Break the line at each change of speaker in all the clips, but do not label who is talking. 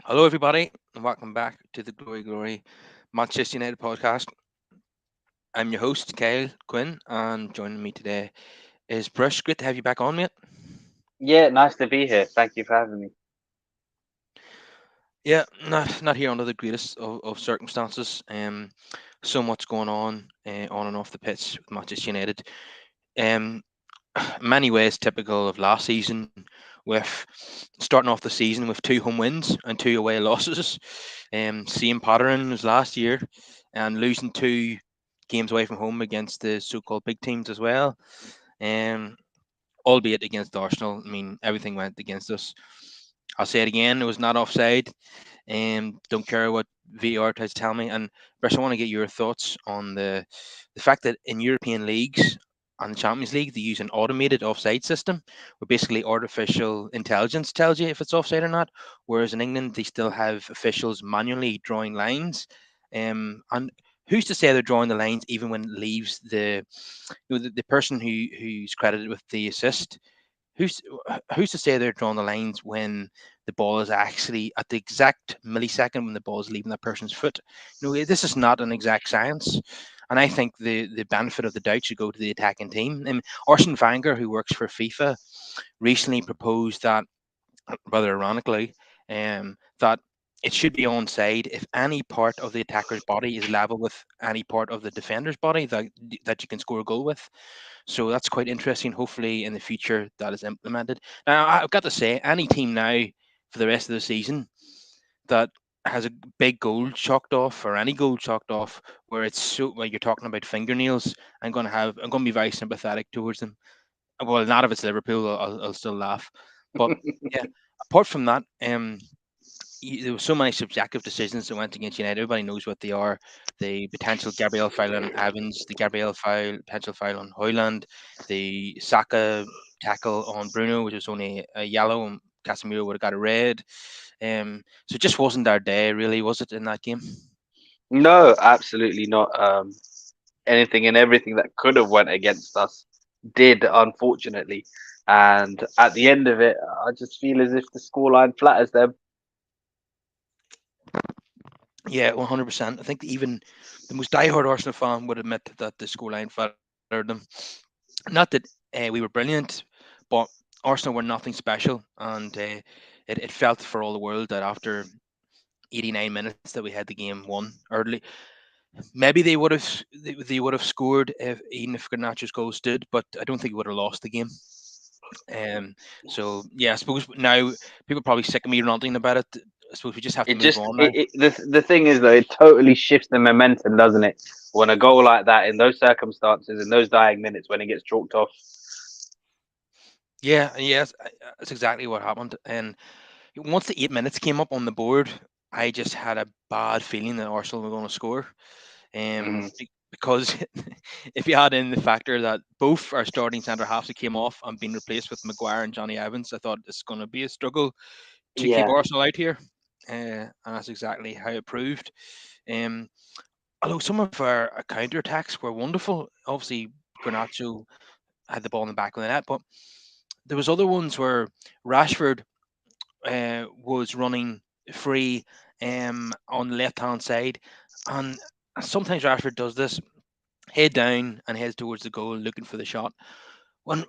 Hello, everybody, and welcome back to the Glory Glory Manchester United podcast. I'm your host, Kyle Quinn, and joining me today is Brush. Great to have you back on, mate.
Yeah, nice to be here. Thank you for having me.
Yeah, not here under the greatest of circumstances. So much going on and off the pitch with Manchester United. Um, in many ways typical of last season, with starting off the season with two home wins and two away losses. Same pattern as last year, and losing two games away from home against the so-called big teams as well. Um, Albeit against Arsenal. I mean, everything went against us. I'll say it again. It was not offside. Don't care what VAR tries to tell me. And Bruce, I want to get your thoughts on the fact that in European leagues and the Champions League they use an automated offside system, where basically artificial intelligence tells you if it's offside or not. Whereas in England they still have officials manually drawing lines. And who's to say they're drawing the lines even when it leaves the person who's credited with the assist? Who's who's to say they're drawing the lines when the ball is actually at the exact millisecond when the ball is leaving that person's foot? This is not an exact science. And I think the benefit of the doubt should go to the attacking team. And Arsene Wenger, who works for FIFA, recently proposed that, rather ironically, that it should be onside if any part of the attacker's body is level with any part of the defender's body that you can score a goal with. So that's quite interesting. Hopefully, in the future, that is implemented. Now, I've got to say, any team now for the rest of the season that has a big goal chalked off, or any goal chalked off, where it's so, where you're talking about fingernails, I'm going to be very sympathetic towards them. Well, not if it's Liverpool, I'll still laugh. But yeah, apart from that, there were so many subjective decisions that went against United. Everybody knows what they are. The potential Gabriel foul on Evans, the Gabriel foul, potential foul on Højlund, the Saka tackle on Bruno, which was only a yellow, and Casemiro would have got a red. So it just wasn't our day, really, was it, in that game?
No, absolutely not. Anything and everything that could have went against us did, unfortunately. And at the end of it, I just feel as if the scoreline flatters them.
Yeah, 100%. I think even the most diehard Arsenal fan would admit that the scoreline flattered them. Not that we were brilliant, but Arsenal were nothing special, and it felt for all the world that after 89 minutes that we had the game won early. Maybe they would have scored if even if Garnacho's goal stood, but I don't think we would have lost the game. Um, so yeah, I suppose now people are probably sick of me ranting about it. I suppose we just have to
It
move
just
on now.
the thing is though, it totally shifts the momentum, doesn't it? When a goal like that, in those circumstances, in those dying minutes, when it gets chalked off.
Yeah, yes, that's exactly what happened. And once the 8 minutes came up on the board, I just had a bad feeling that Arsenal were going to score.
Hmm.
Because if you add in the factor that both our starting centre halves that came off and been replaced with Maguire and Johnny Evans, I thought it's going to be a struggle to keep
Yeah,
Arsenal out here. And that's exactly how it proved. Um, Although some of our counter attacks were wonderful. Obviously, Garnacho had the ball in the back of the net, but there was other ones where Rashford was running free on the left hand side, and sometimes Rashford does this, head down and heads towards the goal looking for the shot. When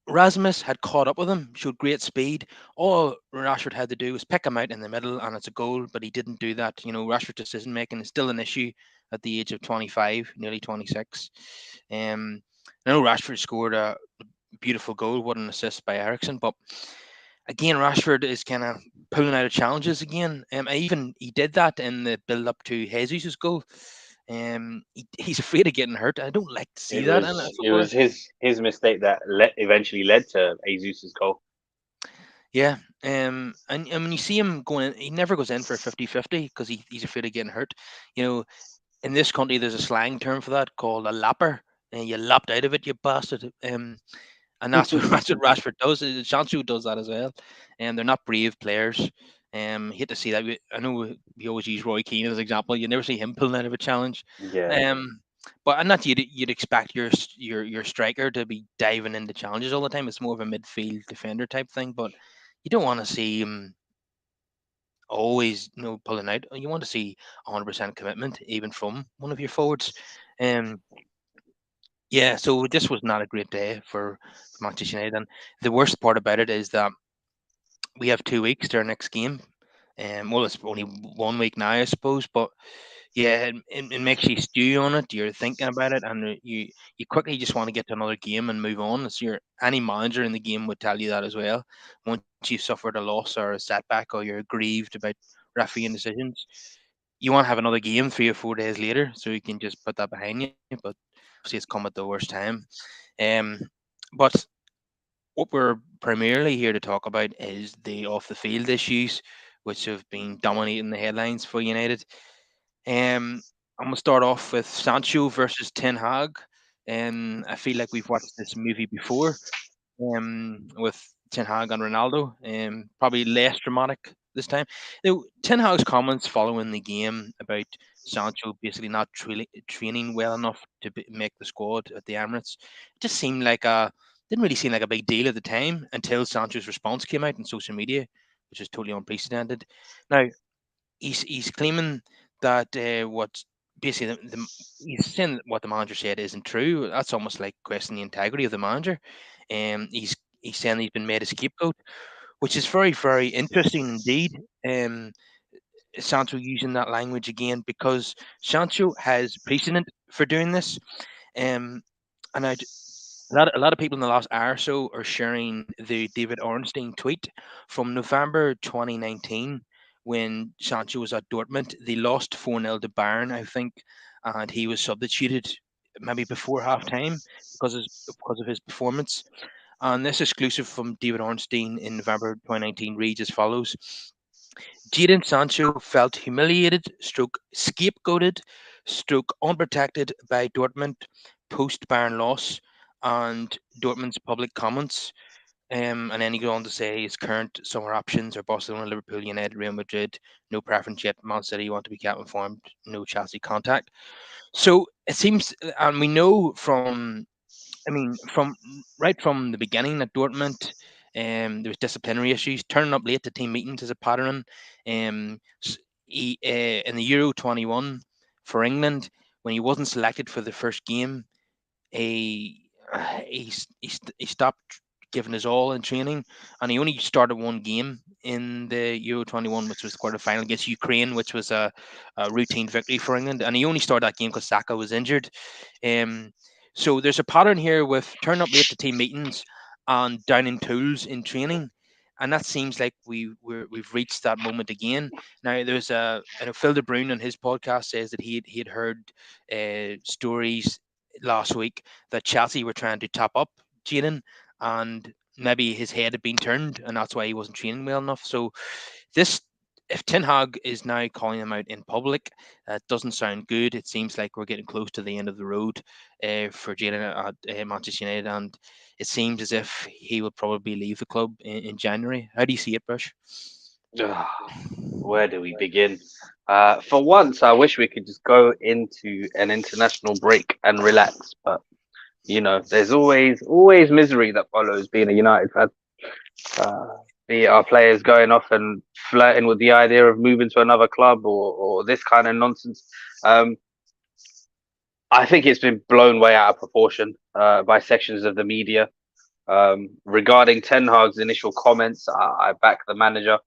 Rasmus had caught up with him, showed great speed. All Rashford had to do was pick him out in the middle, and it's a goal. But he didn't do that. Rashford's decision making is still an issue at the age of 25, nearly 26. Um, I know Rashford scored a beautiful goal, what an assist by Ericsson. But again, Rashford is kind of pulling out of challenges again. Even he did that in the build up to Jesus' goal. He's afraid of getting hurt. I don't like to see
it
that in a
was it
footballer.
was his mistake that eventually led to Jesus's goal.
Yeah. And when you see him going in, he never goes in for a 50-50 because he's afraid of getting hurt. You know, in this country, there's a slang term for that called a lapper. And you lapped out of it, you bastard. And that's what that's what Rashford does. Sancho does that as well. And they're not brave players. Hate to see that. I know we always use Roy Keane as an example. You never see him pulling out of a challenge.
Yeah.
But and not you'd expect your striker to be diving into challenges all the time. It's more of a midfield defender type thing. But you don't want to see him always pulling out. You want to see 100% commitment even from one of your forwards. Um, yeah, so this was not a great day for Manchester United, and the worst part about it is that we have 2 weeks to our next game. Well, it's only 1 week now, I suppose, but yeah, it makes you stew on it. You're thinking about it, and you quickly just want to get to another game and move on. It's any manager in the game would tell you that as well. Once you've suffered a loss or a setback, or you're grieved about refereeing decisions, you want to have another game 3 or 4 days later, so you can just put that behind you. But obviously, it's come at the worst time. Um, but what we're primarily here to talk about is the off the field issues, which have been dominating the headlines for United. I'm gonna start off with Sancho versus Ten Hag. I feel like we've watched this movie before, with Ten Hag and Ronaldo. Probably less dramatic this time. Ten Hag's comments following the game about Sancho basically not training well enough to make the squad at the Emirates, it just seemed like a didn't really seem like a big deal at the time until Sancho's response came out on social media, which is totally unprecedented. Now he's claiming that what basically he's saying that what the manager said isn't true. That's almost like questioning the integrity of the manager. He's saying he's been made a scapegoat, which is very very interesting indeed. Sancho using that language again because Sancho has precedent for doing this. Um, and a lot of people in the last hour or so are sharing the David Ornstein tweet from November 2019 when Sancho was at Dortmund. They lost 4-0 to Bayern, I think, and he was substituted maybe before half time because of his performance. And this exclusive from David Ornstein in November 2019 reads as follows: Jadon Sancho felt humiliated, stroke scapegoated, stroke unprotected by Dortmund post Bayern loss and Dortmund's public comments. And then he goes on to say his current summer options are Barcelona, Liverpool, United, Real Madrid. No preference yet. Man City want to be kept informed. No Chelsea contact. So it seems, and we know from, I mean, from right from the beginning at Dortmund, there was disciplinary issues. Turning up late to team meetings is a pattern. Um, in the Euro 21 for England, when he wasn't selected for the first game, he he stopped giving his all in training, and he only started one game in the Euro 21, which was the quarter final against Ukraine, which was a routine victory for England. And he only started that game because Saka was injured. Um, so there's a pattern here with turning up late to team meetings and downing tools in training. And that seems like we've reached that moment again. Now there's I know Phil De Bruyne on his podcast says that he had heard stories last week that Chelsea were trying to top up Jadon, and maybe his head had been turned, and that's why he wasn't training well enough. So this. If Ten Hag is now calling him out in public, doesn't sound good. It seems like we're getting close to the end of the road for Jadon at Manchester United, and it seems as if he will probably leave the club in January. How do you see it, Bush?
Ugh, where do we begin? For once, I wish we could just go into an international break and relax, but there's always misery that follows being a United fan. Uh, be it our players going off and flirting with the idea of moving to another club or this kind of nonsense. Um, I think it's been blown way out of proportion by sections of the media. Regarding Ten Hag's initial comments, I back the manager.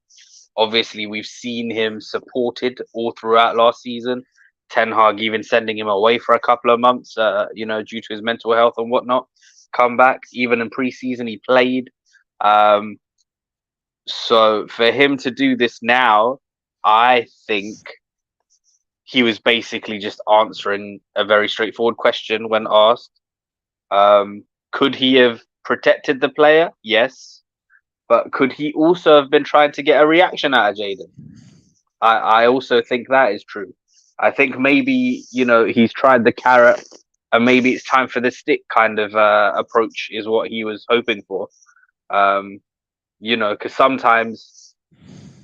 Obviously, we've seen him supported all throughout last season. Ten Hag even sending him away for a couple of months, due to his mental health and whatnot. Come back, even in preseason, he played. Um, so for him to do this now, I think he was basically just answering a very straightforward question when asked. Could he have protected the player? Yes. But could he also have been trying to get a reaction out of Jadon? I also think that is true. I think maybe, he's tried the carrot and maybe it's time for the stick kind of approach is what he was hoping for. Because sometimes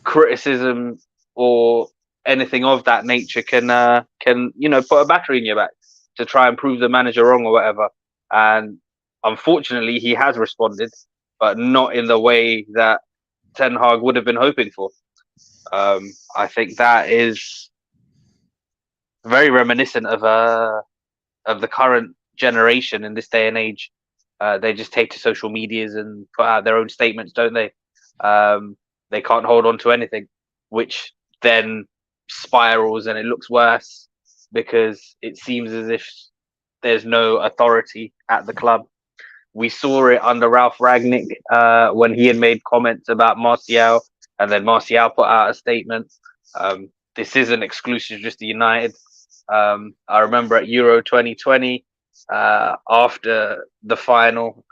criticism or anything of that nature can put a battery in your back to try and prove the manager wrong or whatever. And unfortunately, he has responded, but not in the way that Ten Hag would have been hoping for. I think that is very reminiscent of the current generation in this day and age. They just take to social medias and put out their own statements, don't they? They can't hold on to anything, which then spirals and it looks worse because it seems as if there's no authority at the club. We saw it under Ralph Ragnick when he had made comments about Martial, and then Martial put out a statement. This isn't exclusive just to United. I remember at Euro 2020, after the final,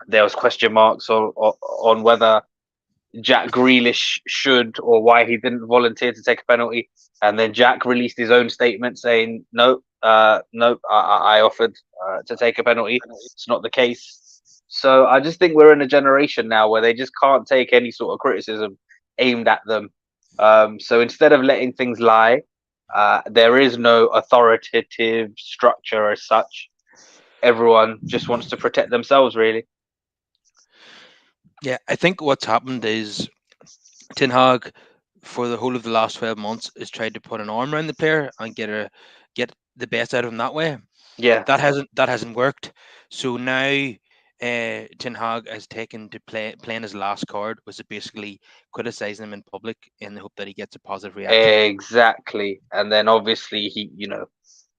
there was question marks on whether Jack Grealish should or why he didn't volunteer to take a penalty. And then Jack released his own statement saying, no, no, I offered to take a penalty. It's not the case. So I just think we're in a generation now where they just can't take any sort of criticism aimed at them. So instead of letting things lie, there is no authoritative structure as such. Everyone just wants to protect themselves, really.
Yeah, I think what's happened is Ten Hag, for the whole of the last 12 months, has tried to put an arm around the player and get the best out of him that way.
Yeah,
That hasn't worked. So now Ten Hag has taken to playing his last card, was it basically criticizing him in public in the hope that he gets a positive reaction.
exactly. And then obviously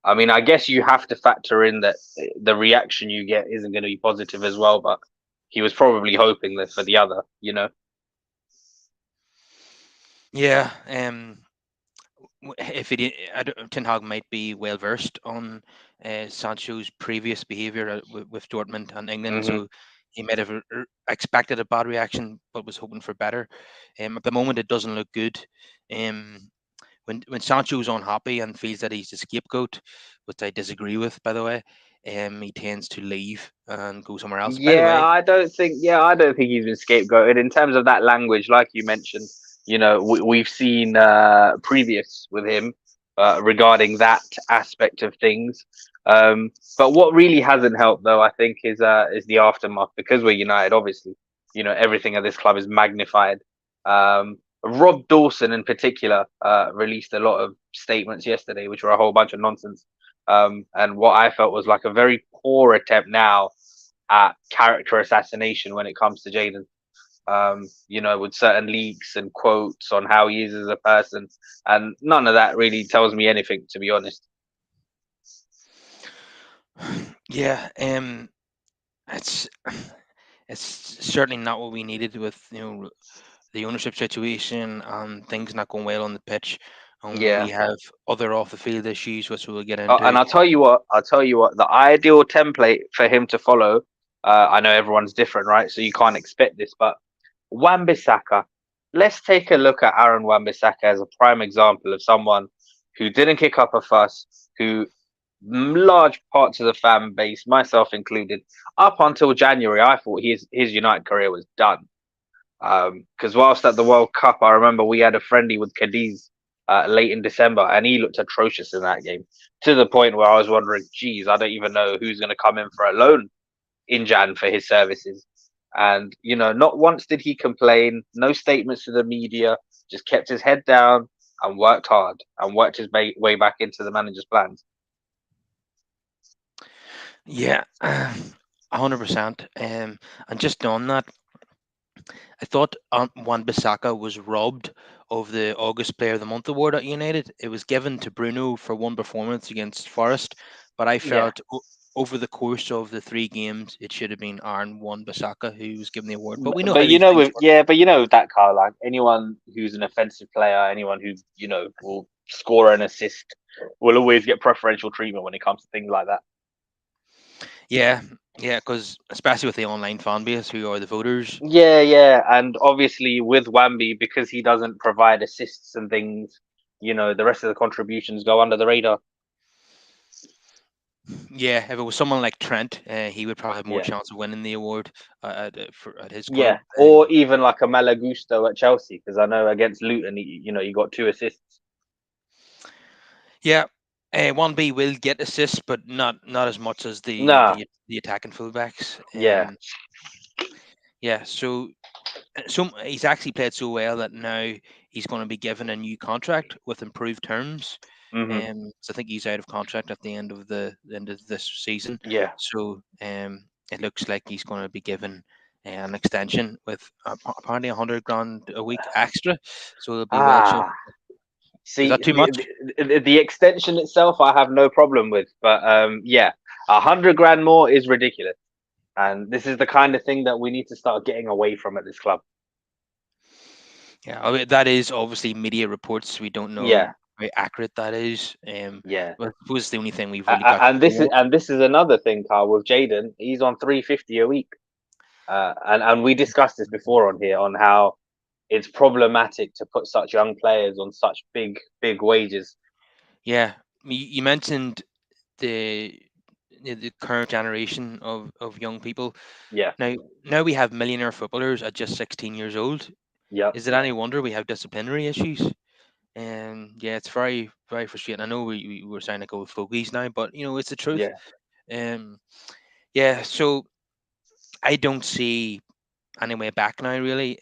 I mean, I guess you have to factor in that the reaction you get isn't going to be positive as well, but he was probably hoping that for the other.
Yeah, if he did, Ten Hag might be well versed on Sancho's previous behaviour with Dortmund and England,
Hmm.
so he might have expected a bad reaction, but was hoping for better. At the moment, it doesn't look good. Um, when Sancho's unhappy and feels that he's the scapegoat, which I disagree with, by the way, he tends to leave and go somewhere else. By the
Yeah,
way,
I don't think he's been scapegoated in terms of that language, like you mentioned. We've seen previous with him regarding that aspect of things. But what really hasn't helped, though, I think, is the aftermath because we're United. Obviously, everything at this club is magnified. Rob Dawson, in particular, released a lot of statements yesterday, which were a whole bunch of nonsense. And what I felt was like a very poor attempt now at character assassination when it comes to Jaden. With certain leaks and quotes on how he is as a person, and none of that really tells me anything, to be honest.
yeah, it's it's certainly not what we needed with the ownership situation and things not going well on the pitch, and we
Yeah.
have other off the field issues which we'll get into.
And I'll tell you what, the ideal template for him to follow. I know everyone's different, right? So you can't expect this, but Wan-Bissaka. Let's take a look at Aaron Wan-Bissaka as a prime example of someone who didn't kick up a fuss, who large parts of the fan base, myself included, up until January, I thought his United career was done. Because whilst at the World Cup, I remember we had a friendly with Cadiz late in December, and he looked atrocious in that game to the point where I was wondering, geez, I don't even know who's going to come in for a loan in Jan for his services. And not once did he complain. No statements to the media. Just kept his head down and worked hard and worked his way back into the manager's plans.
Yeah, 100%. And just on that, I thought Wan Bissaka was robbed of the August Player of the Month award at United. It was given to Bruno for one performance against Forest, but I
Yeah.
felt over the course of the three games, it should have been Aaron Wan Bissaka who was given the award. But we know how
But
these things work.
with that, Carl, like anyone who's an offensive player, anyone who will score an assist, will always get preferential treatment when it comes to things like that.
Yeah, yeah, because especially with the online fan base who are the voters.
Yeah, yeah, and obviously with Wamby, because he doesn't provide assists and things, the rest of the contributions go under the radar.
Yeah, if it was someone like Trent, he would probably have more
Yeah,
chance of winning the award at his club.
yeah, or even like a Malagusto at Chelsea, because I know against Luton, he got 2 assists.
Yeah, one B will get assists, but not as much as the
Nah,
the, the attacking fullbacks.
yeah,
Yeah, so So he's actually played so well that now he's going to be given a new contract with improved terms.
Hmm.
So I think he's out of contract at the end of this season.
Yeah.
So it looks like he's going to be given an extension with apparently 100 grand a week extra. So it'll be well chilled.
Ah,
Is
see,
that too much?
the extension itself, I have no problem with, but yeah, 100 grand more is ridiculous, and this is the kind of thing that we need to start getting away from at this club.
Yeah, I mean, that is obviously media reports. We don't know
Yeah,
how accurate that is.
yeah.
But I suppose the only thing we've really got to
And
go on.
this is another thing, Carl, with Jaden. He's on 350 a week, and we discussed this before on here on how it's problematic to put such young players on such big wages.
Yeah, you mentioned the the current generation of young people.
Yeah,
Now we have millionaire footballers at just 16 years old.
yep,
Is it any wonder we have disciplinary issues? And yeah, it's very frustrating. I know we were trying to go with fogies now, but it's the truth.
yeah.
Um, yeah, so I don't see any way back now. Really,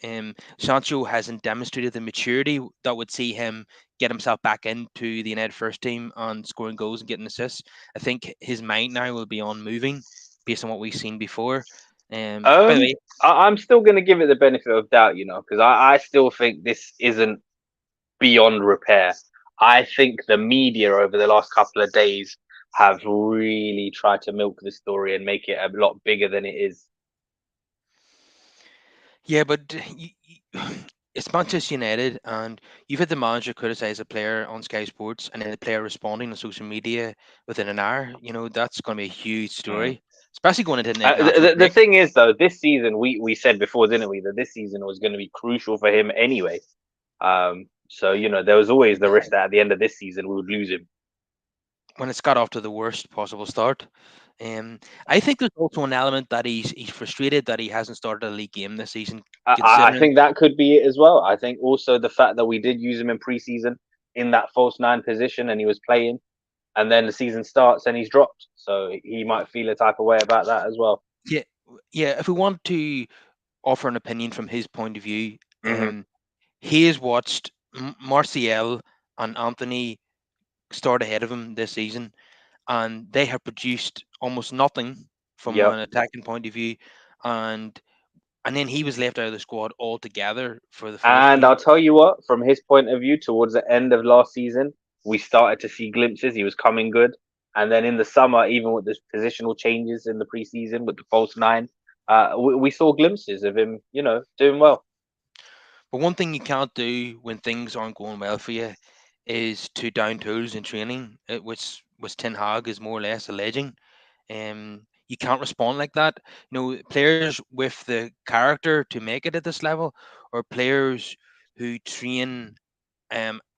Sancho hasn't demonstrated the maturity that would see him get himself back into the United first team and scoring goals and getting assists. I think his mind now will be on moving based on what we've seen before. By the
Um,
way,
I'm still going to give it the benefit of doubt, because I still think this isn't beyond repair. I think the media over the last couple of days have really tried to milk the story and make it a lot bigger than it is.
yeah, but it's Manchester United, and you've had the manager criticize a player on Sky Sports, and then the player responding on social media within an hour. That's going to be a huge
Mm.
story, especially going into an
Uh, the,
international
the
break.
thing is, though, this season we said before, didn't we, that this season was going to be crucial for him anyway. So there was always the risk that at the end of this season we would lose him.
When it's got off to the worst possible start. I think there's also an element that he's frustrated that he hasn't started a league game this season,
I
considering.
think that could be it as well. I think also the fact that we did use him in preseason in that false nine position and he was playing, and then the season starts and he's dropped. So he might feel a type of way about that as well.
Yeah, yeah. If we want to offer an opinion from his point of view,
Hmm.
he has watched Martial and Anthony start ahead of him this season, and they have produced almost nothing from
Yep.
an attacking point of view, and and then he was left out of the squad altogether for the first
And
game.
I'll tell you what, from his point of view, towards the end of last season, we started to see glimpses. He was coming good. And then in the summer, even with the positional changes in the preseason with the false nine, we saw glimpses of him, doing well.
But one thing you can't do when things aren't going well for you is to down tools in training, which Ten Hag is more or less alleging. You can't respond like that. Players with the character to make it at this level, or players who train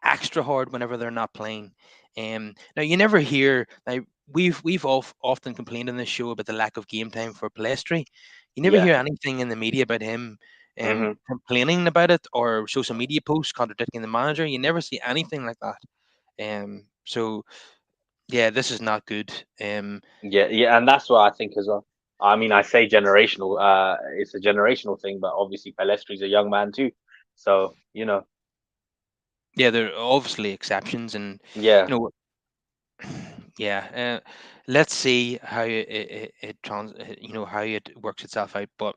extra hard whenever they're not playing. Now you never hear. Now we've often complained on this show about the lack of game time for Palestri. You never
Yeah.
hear anything in the media about him
Hmm.
complaining about it or social media posts contradicting the manager. You never see anything like that. So yeah, this is not good.
Yeah, yeah, and that's what I think as well. I mean, I say generational. It's a generational thing, but obviously Pelestri's a young man too. So
Yeah, there are obviously exceptions, and
yeah.
you know, yeah. Let's see how how it works itself out. But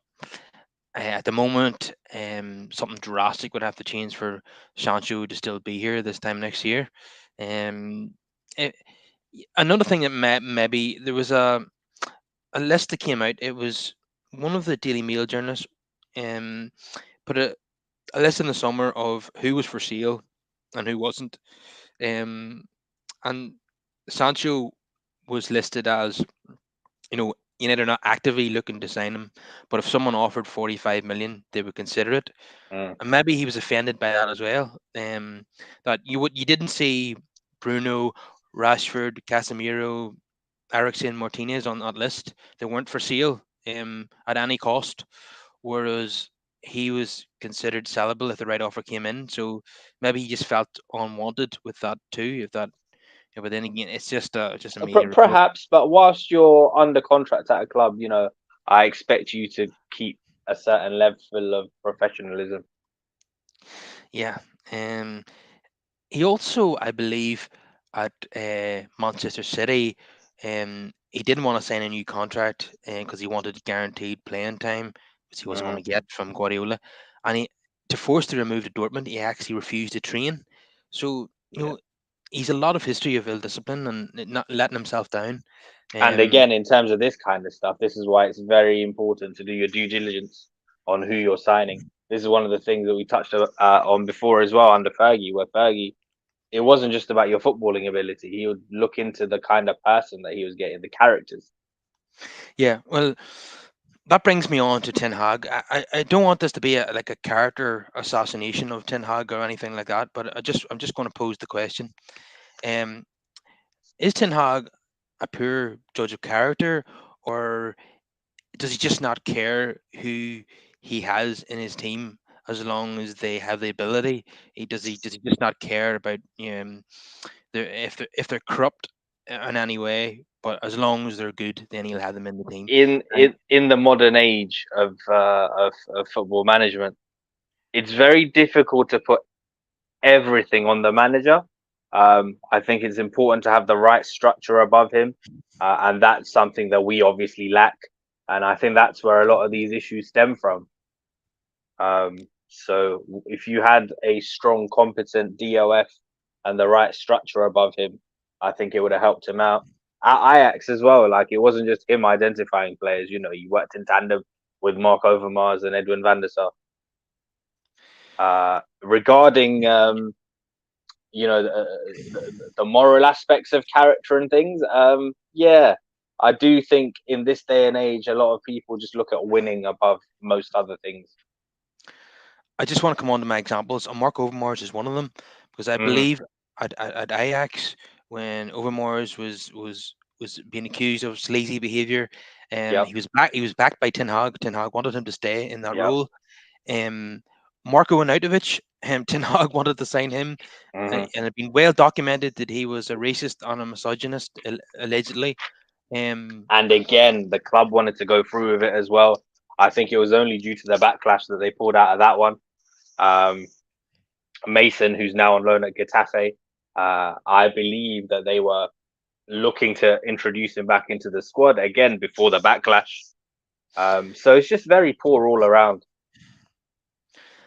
at the moment, something drastic would have to change for Sancho to still be here this time next year. Um, eh, Another thing that maybe there was a list that came out. It was one of the Daily Mail journalists um, put a list in the summer of who was for sale and who wasn't. Um, and Sancho was listed as, United are not actively looking to sign him, but if someone offered 45 million, they would consider it.
Mm.
And maybe he was offended by that as well. That you didn't see Bruno, Rashford, Casemiro, Ericsson, Martinez on that list. They weren't for sale at any cost, whereas he was considered sellable if the right offer came in. So maybe he just felt unwanted with that too. If that, yeah, but then again, it's just a media report.
Perhaps, but whilst you're under contract at a club, I expect you to keep a certain level of professionalism.
Yeah. Um, he also, I believe, at Manchester City, he didn't want to sign a new contract because he wanted guaranteed playing time, which he wasn't
Hmm.
going to get from Guardiola. And to force the remove to Dortmund, he actually refused to train. So,
Yeah.
he's a lot of history of ill discipline and not letting himself down.
And
Um,
again, in terms of this kind of stuff, this is why it's very important to do your due diligence on who you're signing. This is one of the things that we touched on before as well under Fergie, where Fergie, it wasn't just about your footballing ability. He would look into the kind of person that he was getting, the characters.
yeah, well, that brings me on to Ten Hag. I don't want this to be like a character assassination of Ten Hag or anything like that, but I'm just going to pose the question. Um, is Ten Hag a poor judge of character, or does he just not care who he has in his team as long as they have the ability? Does he just not care about if they're corrupt in any way, but as long as they're good, then he'll have them in the team.
In
And
in the modern age of football management, it's very difficult to put everything on the manager. I think it's important to have the right structure above him, and that's something that we obviously lack. And I think that's where a lot of these issues stem from. So if you had a strong, competent DOF and the right structure above him, I think it would have helped him out. At Ajax as well, like it wasn't just him identifying players. You know, he worked in tandem with Mark Overmars and Edwin van der Sar. Regarding the moral aspects of character and things, yeah, I do think in this day and age, a lot of people just look at winning above most other things.
I just want to come on to my examples, and Mark Overmars is one of them because I
Hmm.
believe at Ajax when Overmars was being accused of sleazy behaviour,
Yep.
he was backed by Ten Hag. Ten Hag wanted him to stay in that
Yep.
role. Marco Arnautovic, Ten Hag wanted to sign him,
Hmm.
and it had been well documented that he was a racist and a misogynist, allegedly. Um,
And again, the club wanted to go through with it as well. I think it was only due to the backlash that they pulled out of that one. Um, Mason, who's now on loan at Getafe, I believe that they were looking to introduce him back into the squad again before the backlash. So it's just very poor all around.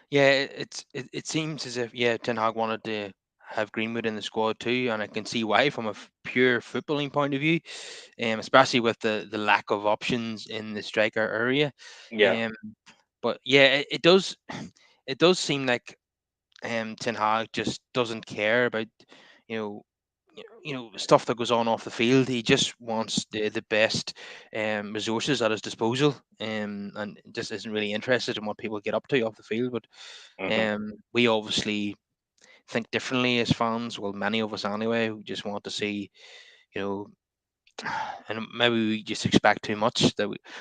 Yeah, it seems as if Ten Hag wanted to have Greenwood in the squad too, and I can see why from a pure footballing point of view, especially with the lack of options in the striker area.
Yeah.
Um, but yeah, it does it does seem like Ten Hag just doesn't care about you know stuff that goes on off the field. He just wants the best resources at his disposal, and just isn't really interested in what people get up to off the field. But
Hmm.
we obviously think differently as fans. Well, many of us anyway. We just want to see, you know, and maybe we just expect too much.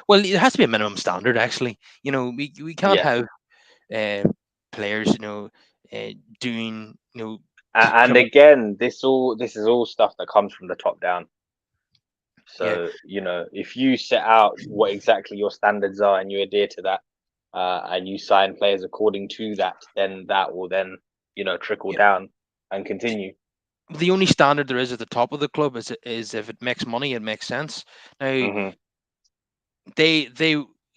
Well, it has to be a minimum standard. Actually, we can't
Yeah.
have uh, players, uh, doing,
And
criminal.
again, this is all stuff that comes from the top down.
Yeah,
So, you know, if you set out what exactly your standards are and you adhere to that, and you sign players according to that, then that will then, trickle
yeah.
down and continue.
The only standard there is at the top of the club is if it makes money, it makes sense. Now,
Hmm.
they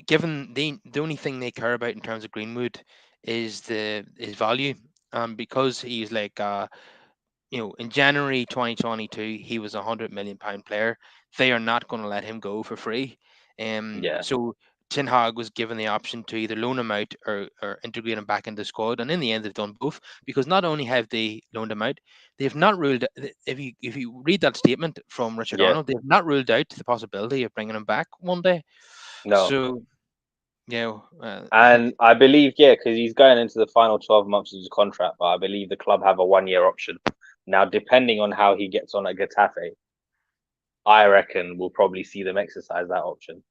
given the only thing they care about in terms of Greenwood is the his value, because he's like in January 2022 he was £100 million player. They are not going to let him go for free.
Yeah,
So Ten Hag was given the option to either loan him out or integrate him back into the squad, and in the end they've done both because not only have they loaned him out, they have not ruled. If you read that statement from Richard
yeah,
Arnold, they have not ruled out the possibility of bringing him back one day.
no.
So yeah,
And I believe, yeah, because he's going into the final 12 months of his contract, but I believe the club have a 1 year option. Now, depending on how he gets on at Getafe, I reckon we'll probably see them exercise that option.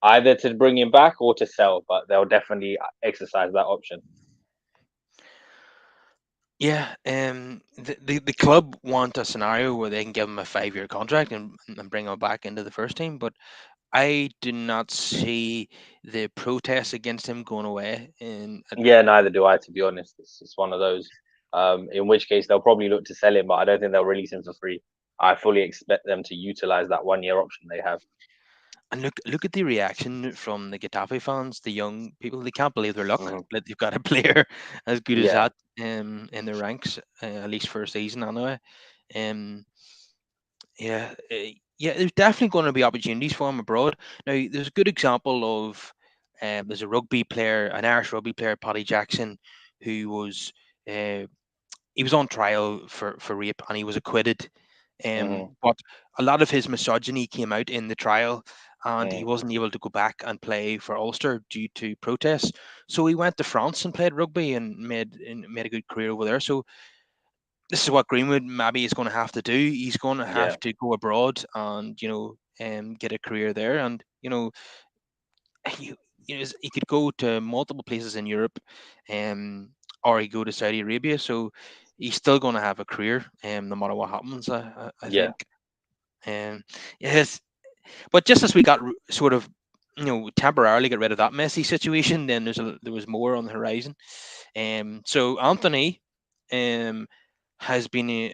Either to bring him back or to sell, but they'll definitely exercise that option.
yeah, the club want a scenario where they can give him a 5-year contract and bring him back into the first team, but I do not see the protests against him going away. And
Yeah, neither do I, to be honest. It's one of those. In which case they'll probably look to sell him, but I don't think they'll release him for free. I fully expect them to utilize that 1 year option they have.
look at the reaction from the Getafe fans, the young people. They can't believe their luck
Hmm.
that they've got a player as good as
Yeah.
that in their ranks, at least for a season anyway. Um, yeah, yeah, there's definitely going to be opportunities for him abroad. Now, there's a good example of there's a rugby player, an Irish rugby player, Paddy Jackson, who was uh, he was on trial for rape and he was acquitted.
Hmm.
But a lot of his misogyny came out in the trial, and he
Mm.
wasn't able to go back and play for Ulster due to protests. So he went to France and played rugby and made a good career over there. So this is what Greenwood maybe is going to have to do. He's going to
Yeah.
have to go abroad and get a career there. And he, he could go to multiple places in Europe, um, or he go to Saudi Arabia. So he's still going to have a career, no matter what happens. I
Yeah.
think. Yes, but just as we got sort of temporarily get rid of that messy situation, then there was more on the horizon. So Anthony, um, has been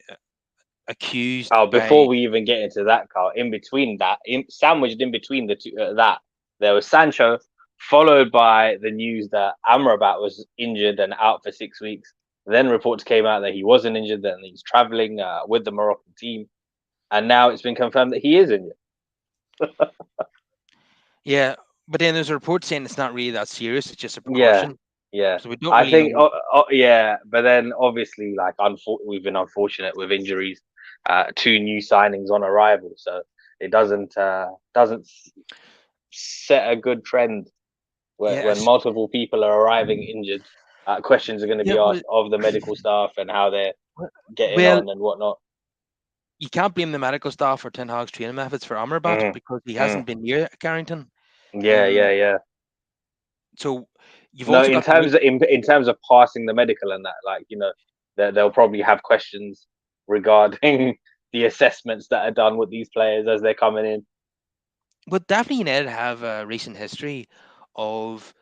accused
Oh,
by
before we even get into that, Carl, in between that, sandwiched in between the two, that there was Sancho, followed by the news that Amrabat was injured and out for 6 weeks. Then reports came out that he wasn't injured, that he's traveling with the Moroccan team, and now it's been confirmed that he is injured.
yeah, but then there's a report saying it's not really that serious; it's just a
Yeah,
precaution.
yeah.
So we don't
I
really
think,
know.
yeah, but then obviously, like, we've been unfortunate with injuries. Two new signings on arrival, so it doesn't set a good trend when
Yes,
multiple people are arriving injured. Questions are going to
yeah,
be asked of the medical staff and how they're getting
well,
on and whatnot.
you can't blame the medical staff for Ten Hag's training methods for Amrabat
Mm,
because he
mm.
hasn't been near Carrington.
Yeah,
Um,
yeah, yeah.
so you've
No,
also
in
got to look.
terms of in terms of passing the medical and that, like, they'll probably have questions regarding the assessments that are done with these players as they're coming in.
But definitely United have a recent history of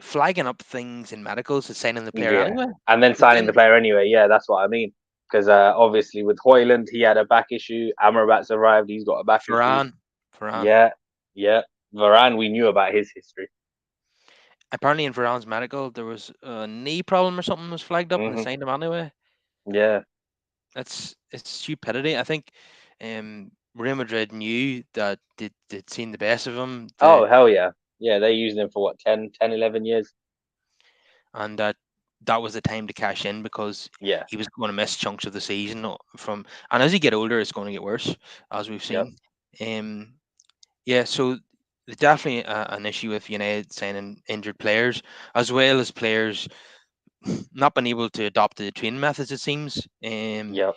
flagging up things in medicals and signing the player
Yeah,
anyway.
and then
But
signing the
then
player anyway. Yeah, that's what I mean. Because obviously with Hoyland, he had a back issue. Amrabat's arrived, he's got a back issue.
Varane, Varane.
Yeah, yeah. Varane, we knew about his history.
Apparently in Varane's medical there was a knee problem or something was flagged up and they
Hmm.
signed him anyway.
Yeah.
It's stupidity. I think Real Madrid knew that they'd seen the best of him.
Oh, hell yeah. Yeah, they used him for what, 11 years?
And that was the time to cash in because
Yeah.
he was going to miss chunks of the season from. And as you get older, it's going to get worse, as we've
Yep.
seen. Um, yeah, so there's definitely an issue with United signing injured players, as well as players not being able to adopt the training methods. It seems,
Yep.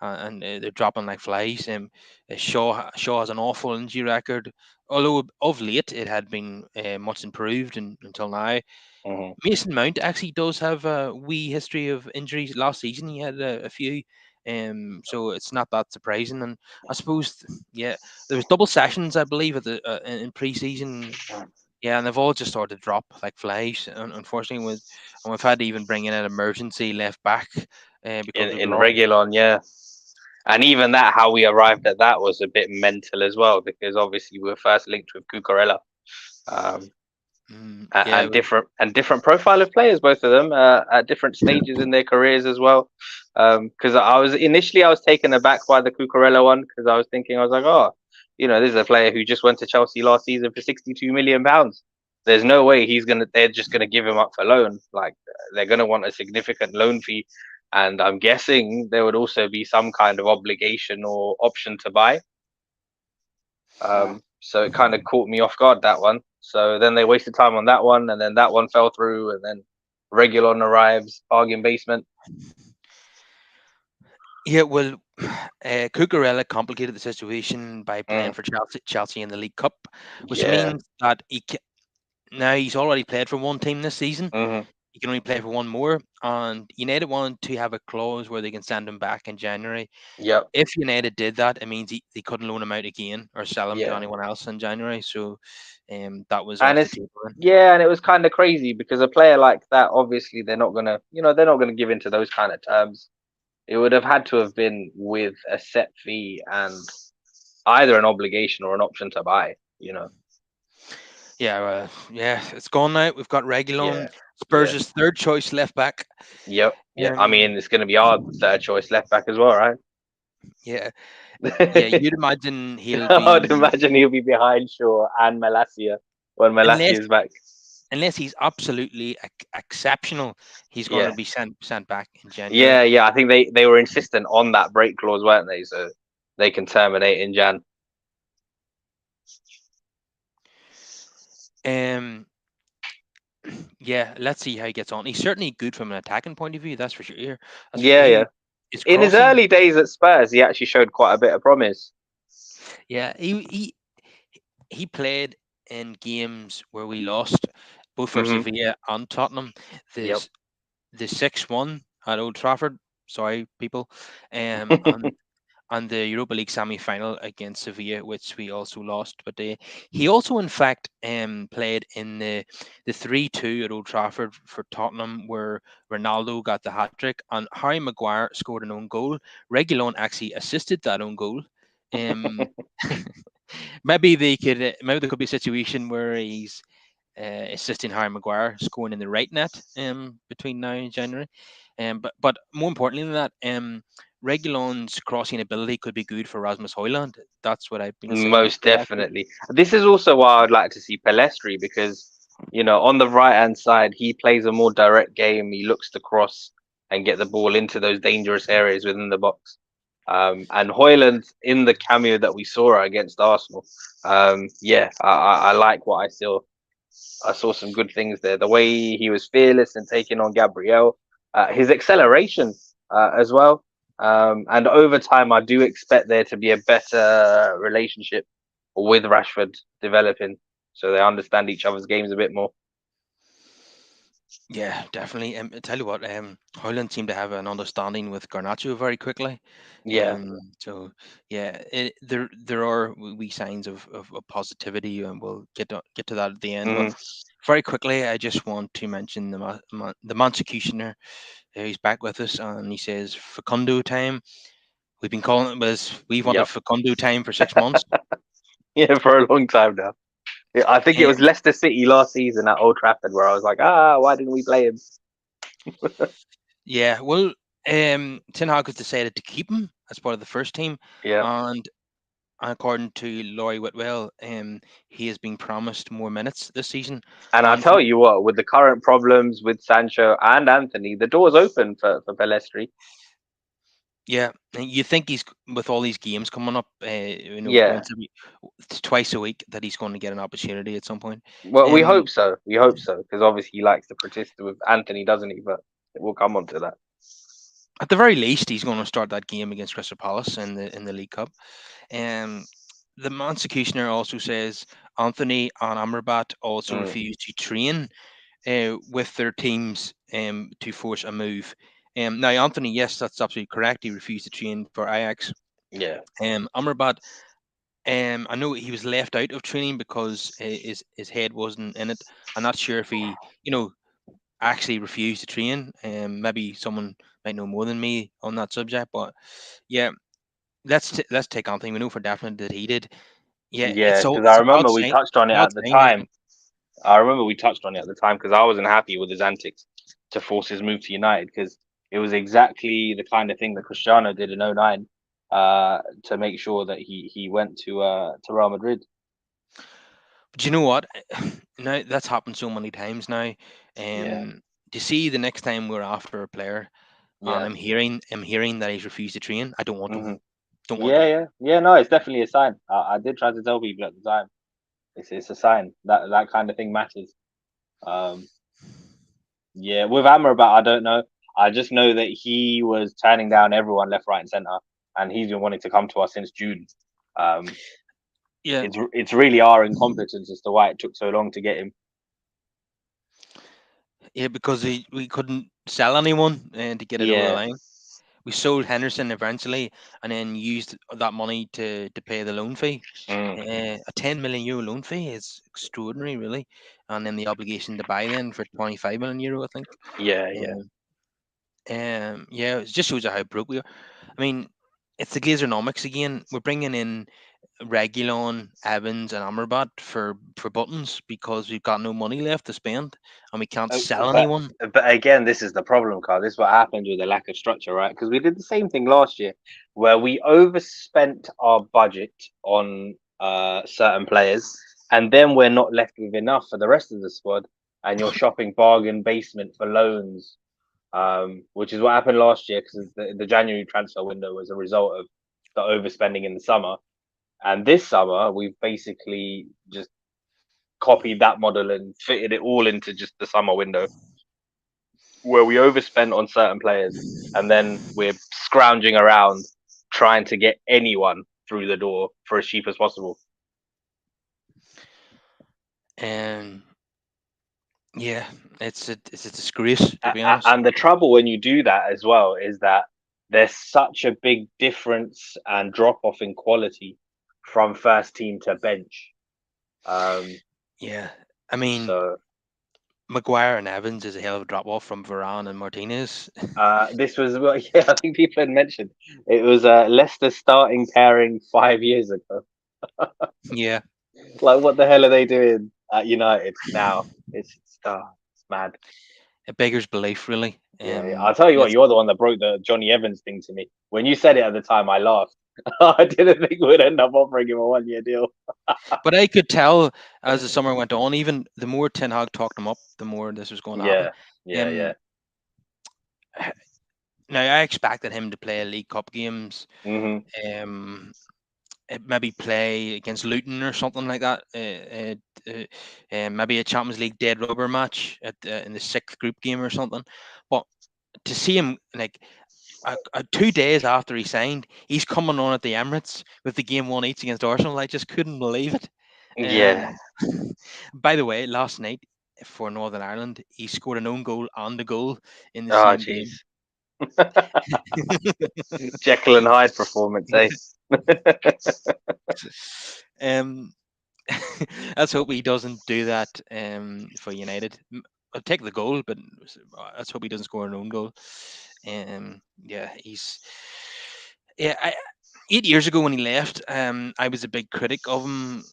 and they're dropping like flies. Shaw has an awful injury record, although of late it had been much improved until now.
Hmm.
Mason Mount actually does have a wee history of injuries. Last season he had a few, so it's not that surprising. And I suppose, yeah, there was double sessions I believe at the in pre-season. Yeah, and they've all just started to drop like flies. Unfortunately, and we've had to even bring in an emergency left back because we've
In
lost.
Regulon, yeah. And even that, how we arrived at that was a bit mental as well, because obviously we were first linked with Cucurella. Um,
Yeah,
and different profile of players, both of them at different stages in their careers as well. Because I was taken aback by the Cucurella one, because I was like, oh, this is a player who just went to Chelsea last season for £62 million. There's no way they're just gonna give him up for loan. Like, they're gonna want a significant loan fee, and I'm guessing there would also be some kind of obligation or option to buy. So it kind of caught me off guard, that one. So then they wasted time on that one, and then that one fell through, and then Regulon arrives, bargain basement.
yeah. Well, Cucurella complicated the situation by playing
Mm,
for Chelsea in the League Cup, which
yeah.
means that now he's already played for one team this season.
Hmm.
he can only play for one more, and United wanted to have a clause where they can send him back in January.
Yep.
If United did that, it means they couldn't loan him out again or sell him to
Yeah.
anyone else in January. So, that was
And
off the
it's
table then.
yeah, and it was kind of crazy because a player like that, obviously, they're not gonna, they're not gonna give into those kind of terms. It would have had to have been with a set fee and either an obligation or an option to buy.
Yeah, yeah, it's gone now. We've got Reguilon,
Yeah, yeah,
Spurs' third choice left back.
yep, yeah. I
Um,
mean, it's going to be our third choice left back as well, right?
yeah, yeah. You'd imagine he'll
I'd
be,
imagine he'll be behind Shaw and Malacia when
unless
Malacia is back.
unless he's absolutely exceptional, he's going to
Yeah,
be sent back in January.
yeah, yeah. I think they were insistent on that break clause, weren't they? So they can terminate in Jan.
Um, yeah, let's see how he gets on. He's certainly good from an attacking point of view. That's for sure. That's for,
Yeah, yeah.
he is
In his
crossing.
early days at Spurs, he actually showed quite a bit of promise.
Yeah, he played in games where we lost, both for
Hmm.
Sevilla and Tottenham.
Yep.
The the 6-1 at Old Trafford. Sorry, people. And the Europa League semi-final against Sevilla, which we also lost. But he also, in fact, played in the 3-2 at Old Trafford for Tottenham, where Ronaldo got the hat trick, and Harry Maguire scored an own goal. Reguilon actually assisted that own goal. Um, maybe there could be a situation where he's assisting Harry Maguire scoring in the right net between now and January. But more importantly than that, Reguilon's crossing ability could be good for Rasmus Højlund. That's what I've been saying.
Most definitely. This is also why I'd like to see Pelestri because, on the right hand side, he plays a more direct game. He looks to cross and get the ball into those dangerous areas within the box. And Hoyland in the cameo that we saw against Arsenal, yeah, I like what I saw. I saw some good things there. The way he was fearless and taking on Gabriel, his acceleration as well. And over time, I do expect there to be a better relationship with Rashford developing, so they understand each other's games a bit more.
Yeah, definitely. I tell you what, Højlund seemed to have an understanding with Garnacho very quickly.
Yeah.
So yeah, there are wee signs of positivity, and we'll get to that at the end. But
Mm,
very quickly, I just want to mention the Mansecutioner. He's back with us, and he says Facundo time. We've been calling it was we wanted
yep.
Facundo time for 6 months.
Yeah, for a long time now. Yeah, I think it was
Um,
Leicester City last season at Old Trafford where I was like, why didn't we play him?
yeah, well, Ten Hag has decided to keep him as part of the first team,
Yeah.
and according to Laurie Whitwell, he has been promised more minutes this season.
And I
And for
tell you what, with the current problems with Sancho and Anthony, the door's open for Pelestri.
yeah, and you think he's with all these games coming up,
Yeah.
once a week, twice a week, that he's going to get an opportunity at some point.
Well, we
Um,
hope so. We hope so because obviously he likes to protest with Anthony, doesn't he? But we'll come on to that.
at the very least, he's going to start that game against Crystal Palace in the League Cup. Um, the Mansecutioner also says Anthony and Amrabat also
Mm,
refused to train with their teams to force a move. Now, Anthony, yes, that's absolutely correct. He refused to train for Ajax.
yeah.
Amrabat, I know he was left out of training because his head wasn't in it. I'm not sure if he, actually refused to train. Maybe someone might know more than me on that subject, but yeah, let's take Anthony. We know for definite that he did. Yeah,
Yeah, because I
it's a bad
remember we
sign.
touched
It's
on
a
it
bad
at the
sign, isn't
time.
it?
I remember we touched on it at the time because I wasn't happy with his antics to force his move to United because it was exactly the kind of thing that Cristiano did in '09 to make sure that he went to Real Madrid.
But you know what? Now that's happened so many times now.
Yeah,
To see the next time we're after a player, and
yeah.
I'm hearing that he's refused to train. I don't want
Hmm.
him. Don't want
Yeah,
him.
yeah, yeah. No, it's definitely a sign. I did try to tell people at the time. It's a sign that that kind of thing matters. Um, yeah, with Amrabat, I don't know. I just know that he was turning down everyone left, right, and center, and he's been wanting to come to us since June. Um,
Yeah,
it's really our incompetence as to why it took so long to get him.
Yeah, because we couldn't sell anyone to get it over the
Yeah.
line. We sold Henderson eventually, and then used that money to pay the loan fee.
Mm.
A 10 million euro loan fee is extraordinary, really, and then the obligation to buy then for 25 million euro, I think.
Yeah. Yeah.
Um, yeah, it just shows you how broke we are. I mean, it's the Glazeronomics again. We're bringing in Regulon, Evans, and Amrabat for buttons because we've got no money left to spend, and we can't
Uh,
sell
But
anyone.
but again, this is the problem, Carl. This is what happens with the lack of structure, right? Because we did the same thing last year, where we overspent our budget on certain players, and then we're not left with enough for the rest of the squad, and you're shopping bargain basement for loans, which is what happened last year because the January transfer window was a result of the overspending in the summer, and this summer we've basically just copied that model and fitted it all into just the summer window where we overspent on certain players and then we're scrounging around trying to get anyone through the door for as cheap as possible.
And yeah, it's a disgrace, to be honest.
And the trouble when you do that as well is that there's such a big difference and drop off in quality from first team to bench. Um,
Yeah, I mean,
so
Maguire and Evans is a hell of a drop off from Varane and Martinez.
this was well, yeah, I think people had mentioned it was Leicester starting pairing 5 years ago.
Yeah,
Like, what the hell are they doing at United now? It's mad.
it beggars belief, really.
Yeah, yeah. I'll tell you what,
Let's,
you're the one that broke the Johnny Evans thing to me. When you said it at the time, I laughed. I didn't think we'd end up offering him a 1 year deal.
but I could tell as the summer went on, even the more Ten Hag talked him up, the more this was going to happen.
Yeah, yeah, yeah.
Um, Now I expected him to play League Cup games.
Hmm.
Um, maybe play against Luton or something like that. Maybe a Champions League dead rubber match in the sixth group game or something. But to see him like 2 days after he signed, he's coming on at the Emirates with the game won each against Arsenal. I just couldn't believe it.
Yeah.
Um, by the way, last night for Northern Ireland, he scored an own goal and a goal in the
Oh,
same
jeez.
game.
Jekyll and Hyde performance, eh?
um, let's hope he doesn't do that for United. I'll take the goal, but let's hope he doesn't score an own goal. Yeah, yeah. 8 years ago when he left, I was a big critic of him,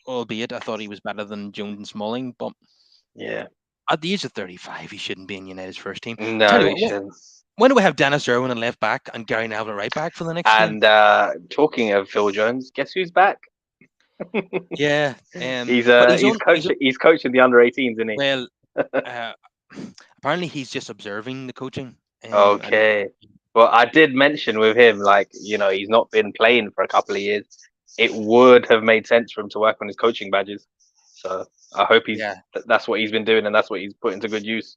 albeit I thought he was better than Jones and Smalling. But
Yeah.
at the age of 35, he shouldn't be in United's first team. Tell
No,
you
he
what,
shouldn't.
when do we have Dennis Irwin at left back and Gary Neville at right back for the next team?
And talking of Phil Jones, guess who's back?
Yeah, but
He's coaching the under 18s, isn't he?
well, uh, apparently he's just observing the coaching. I don't.
Okay. Well, I did mention with him, like, he's not been playing for a couple of years. It would have made sense for him to work on his coaching badges. So I hope
Yeah.
that's what he's been doing and that's what he's put into good use.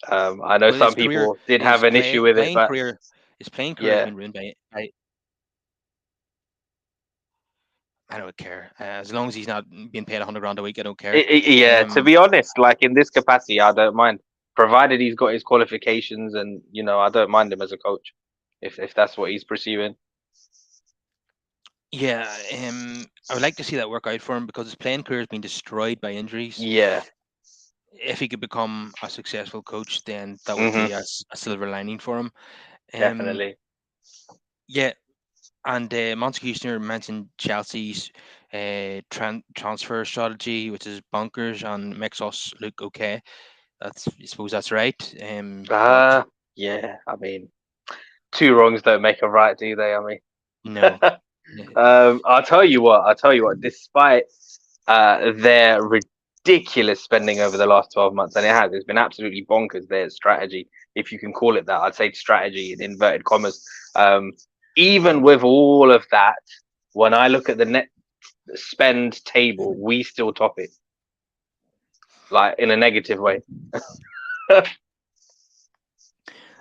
I know
Well,
some people did have
his
an issue with it,
playing
but
career, his playing career has
yeah.
been ruined by. I don't care as long as he's not being paid 100 grand a week. I don't care.
Yeah, to
Um,
be honest, like in this capacity, I don't mind, provided he's got his qualifications, and I don't mind him as a coach, if that's what he's pursuing.
yeah. I would like to see that work out for him because his playing career has been destroyed by injuries.
Yeah.
If he could become a successful coach, then that would
Hmm.
be a silver lining for him. Um,
Definitely.
yeah, and Montague mentioned Chelsea's transfer strategy, which is bunkers and makes us look okay. I suppose that's right. But
Yeah. I mean, two wrongs don't make a right, do they? I mean,
no. Yeah.
I'll tell you what. I'll tell you what. Despite their ridiculous spending over the last 12 months, and it's been absolutely bonkers. Their strategy, if you can call it that, I'd say strategy in inverted commas. Even with all of that, when I look at the net spend table, we still top it, like in a negative way.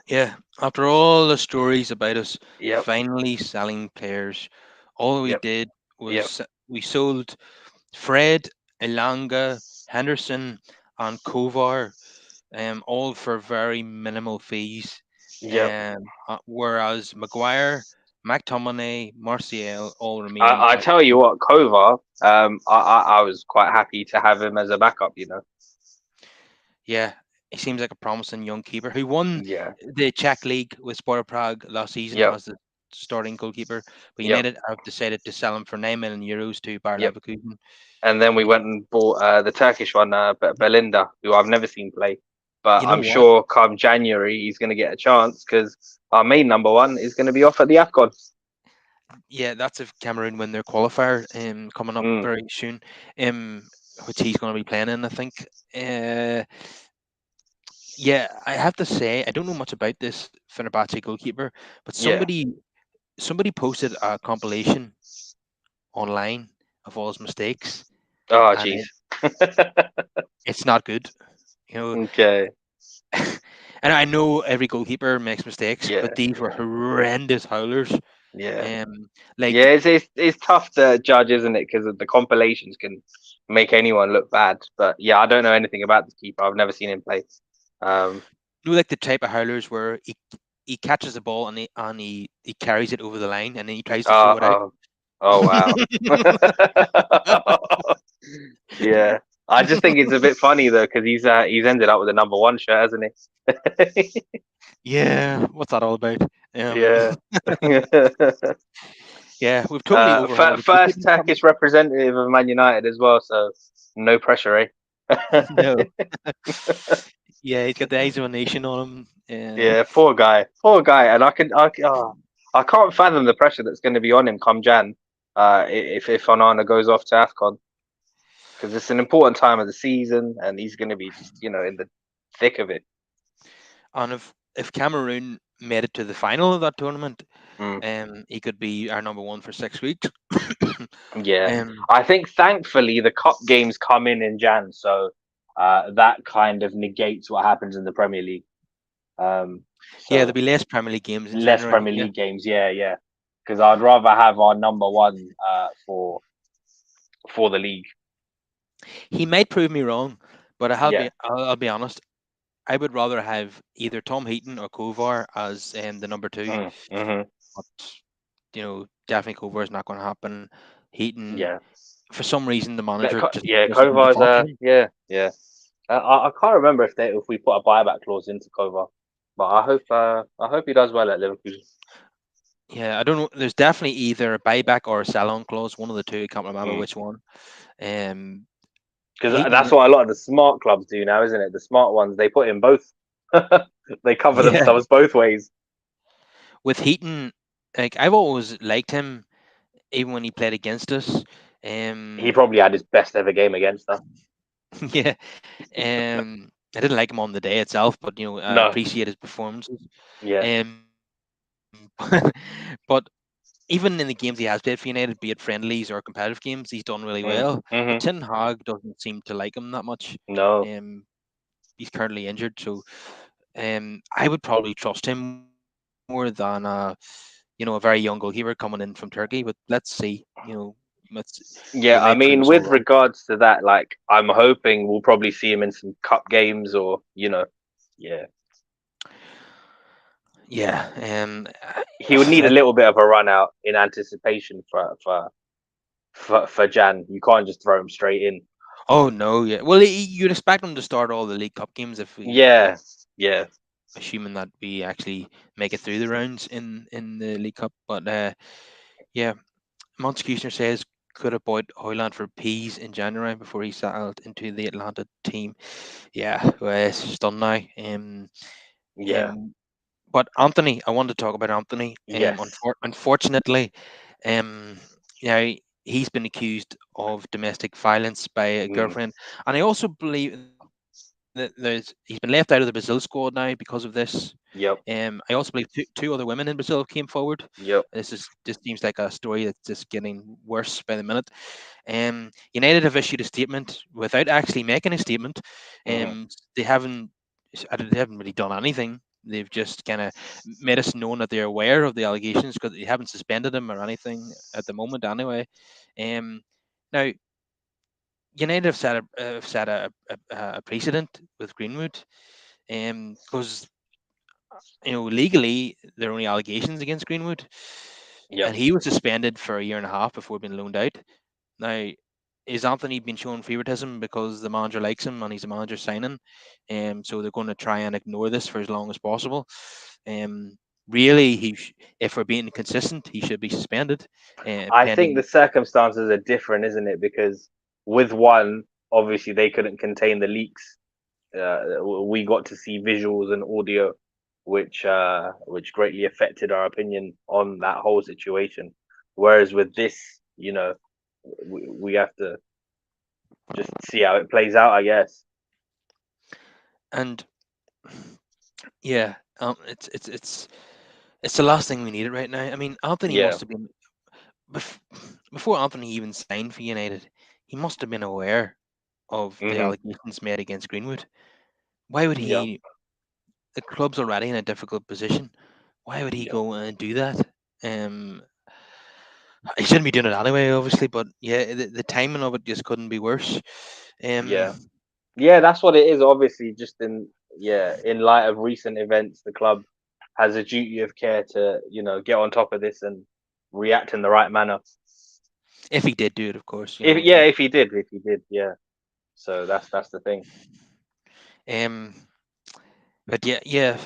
Yeah. After all the stories about us
Yep.
finally selling players, all we
Yep.
did
Yep.
was we sold Fred, Elanga, Henderson, and Kovar, all for very minimal fees.
Yep.
Whereas Maguire, McTominay, Martial all remain
I
at
tell you what, Kovar, I was quite happy to have him as a backup.
yeah. He seems like a promising young keeper who won
Yeah.
the Czech League with Sparta Prague last season
Yep.
as the starting goalkeeper. But
Yep.
United have decided to sell him for €9 million to Bayer
Yep.
Leverkusen.
And then we
Yeah.
went and bought the Turkish one, Belinda, who I've never seen play. But
You know
I'm
what?
sure come January he's going to get a chance because our main number one is going to be off at the AFCON.
Yeah, that's if Cameroon win their qualifier coming up
Mm,
very soon. Um, which he's going to be playing in, I think. Uh, yeah, I have to say I don't know much about this Fenerbahce goalkeeper, but
yeah.
somebody posted a compilation online of all his mistakes,
Oh,
and
jeez.
it's not good. You know,
Okay.
and I know every goalkeeper makes mistakes,
Yeah.
but these were
Yeah.
horrendous howlers.
Yeah.
Like
Yeah. It's tough to judge, isn't it? Because the compilations can make anyone look bad. But yeah, I don't know anything about this keeper. I've never seen him play. Um.
like the type of howlers where he catches the ball and he carries it over the line and then he tries to throw
Oh.
it out.
Oh. Oh. Wow. Yeah, I just think it's a bit funny though because he's ended up with a number one shirt, hasn't he?
Yeah, what's that all about? Um,
Yeah.
yeah, we've totally overhauled the
First
goalkeeping department.
Turkish representative of Man United as well, so no pressure, eh?
No, yeah, he's got the eyes of a nation on him.
Yeah, poor guy, and I can't fathom the pressure that's going to be on him come Jan, if Onana goes off to Afcon because it's an important time of the season and he's going to be just in the thick of it.
And if Cameroon made it to the final of that tournament,
Mm.
he could be our number one for 6 weeks.
Yeah,
um,
I think thankfully the cup games come in Jan, so that kind of negates what happens in the Premier League.
yeah, there'll
So
be less Premier League games in
less
January.
Premier
Yeah,
League games, yeah, yeah. Because I'd rather have our number one for the league.
he might prove me wrong, but
Yeah.
I'll be honest. I would rather have either Tom Heaton or Kovar as the number two.
Mm-hmm.
But definitely Kovar is not going to happen. Heaton,
Yeah.
for some reason, the manager just
Yeah,
doesn't seem to
Kovar's
fancy him.
yeah, yeah. I can't remember if we put a buyback clause into Kovar, but I hope he does well at Liverpool.
Yeah, I don't know. There's definitely either a buyback or a sell-on clause. One of the two. I can't remember
Mm.
which one. Um,
Because that's
Heaton,
what a lot of the smart clubs do now, isn't it? The smart ones, they put in both. They cover
yeah,
themselves both ways.
with Heaton, like I've always liked him, even when he played against us.
He
Um,
probably had his best ever game against us.
yeah, I didn't like him on the day itself, but I
No,
appreciate his performances.
yeah.
Um, but even in the games he has played for United, be it friendlies or competitive games, he's done really
Mm.
well. But
Hmm.
Ten Hag doesn't seem to like him that much.
No,
Um, he's currently injured, so I would probably trust him more than a very young goalkeeper coming in from Turkey. But let's see. Let's, he
yeah.
might
I
prove
mean,
us all
with
wrong.
regards to that, like, I'm hoping we'll probably see him in some cup games or yeah.
Yeah.
He would need a little bit of a run out in anticipation for Jan. You can't just throw him straight in.
oh no, yeah. Well, you'd expect him to start all the League Cup games if we,
Yeah, yeah,
assuming that we actually make it through the rounds in the League Cup. But yeah, Montesquieu says could have bought Højlund for peas in January before he settled into the Atlanta team. Yeah, well, it's done now.
yeah.
Um, but Anthony, I wanted to talk about Anthony.
Yes.
Unfortunately, um, he's been accused of domestic violence by a
Mm,
girlfriend, and I also believe that he's been left out of the Brazil squad now because of this.
yep.
I also believe two other women in Brazil came forward.
Yep.
This seems like a story that's just getting worse by the minute. United have issued a statement without actually making a statement.
Hmm.
They haven't really done anything. They've just kind of made us known that they're aware of the allegations because they haven't suspended him or anything at the moment, anyway. Um, Now United have set a precedent with Greenwood, because legally there are only allegations against Greenwood,
Yep.
and he was suspended for a year and a half before being loaned out. Now, is Anthony been shown favoritism because the manager likes him and he's a manager signing? So they're going to try and ignore this for as long as possible. Um, Really, if we're being consistent, he should be suspended,
I think the
pending.
circumstances are different, isn't it? Because with one, obviously they couldn't contain the leaks. We got to see visuals and audio, which greatly affected our opinion on that whole situation. Whereas with this, we have to just see how it plays out, I guess.
And yeah, it's the last thing we needed right now. I mean, Anthony
Yeah.
must have been before Anthony even signed for United. He must have been aware of the
Hmm.
allegations made against Greenwood. Why would
Yeah.
he? The club's already in a difficult position. Why would he
Yeah.
go and do that? Um, he shouldn't be doing it anyway, obviously. But yeah, the timing of it just couldn't be worse.
Yeah.
Um,
Yeah, that's what it is. Obviously, just in light of recent events, the club has a duty of care to get on top of this and react in the right manner.
if he did do it, of course,
If yeah, if he did, yeah. So that's the thing.
um, but yeah.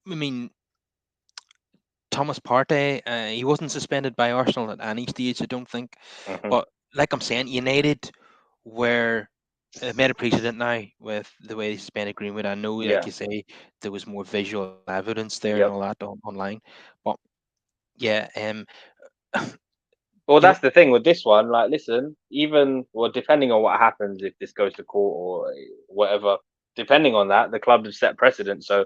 I mean, Thomas Partey, he wasn't suspended by Arsenal at any stage, I don't think.
Hmm.
But like I'm saying, United were made a precedent now with the way they suspended Greenwood. I know, like
Yeah.
you say, there was more visual evidence there and all
Yep.
that online, but yeah,
Well,
you know,
that's the thing with this one. Like, listen, even well, depending on what happens, if this goes to court or whatever, depending on that, the club have set precedent. So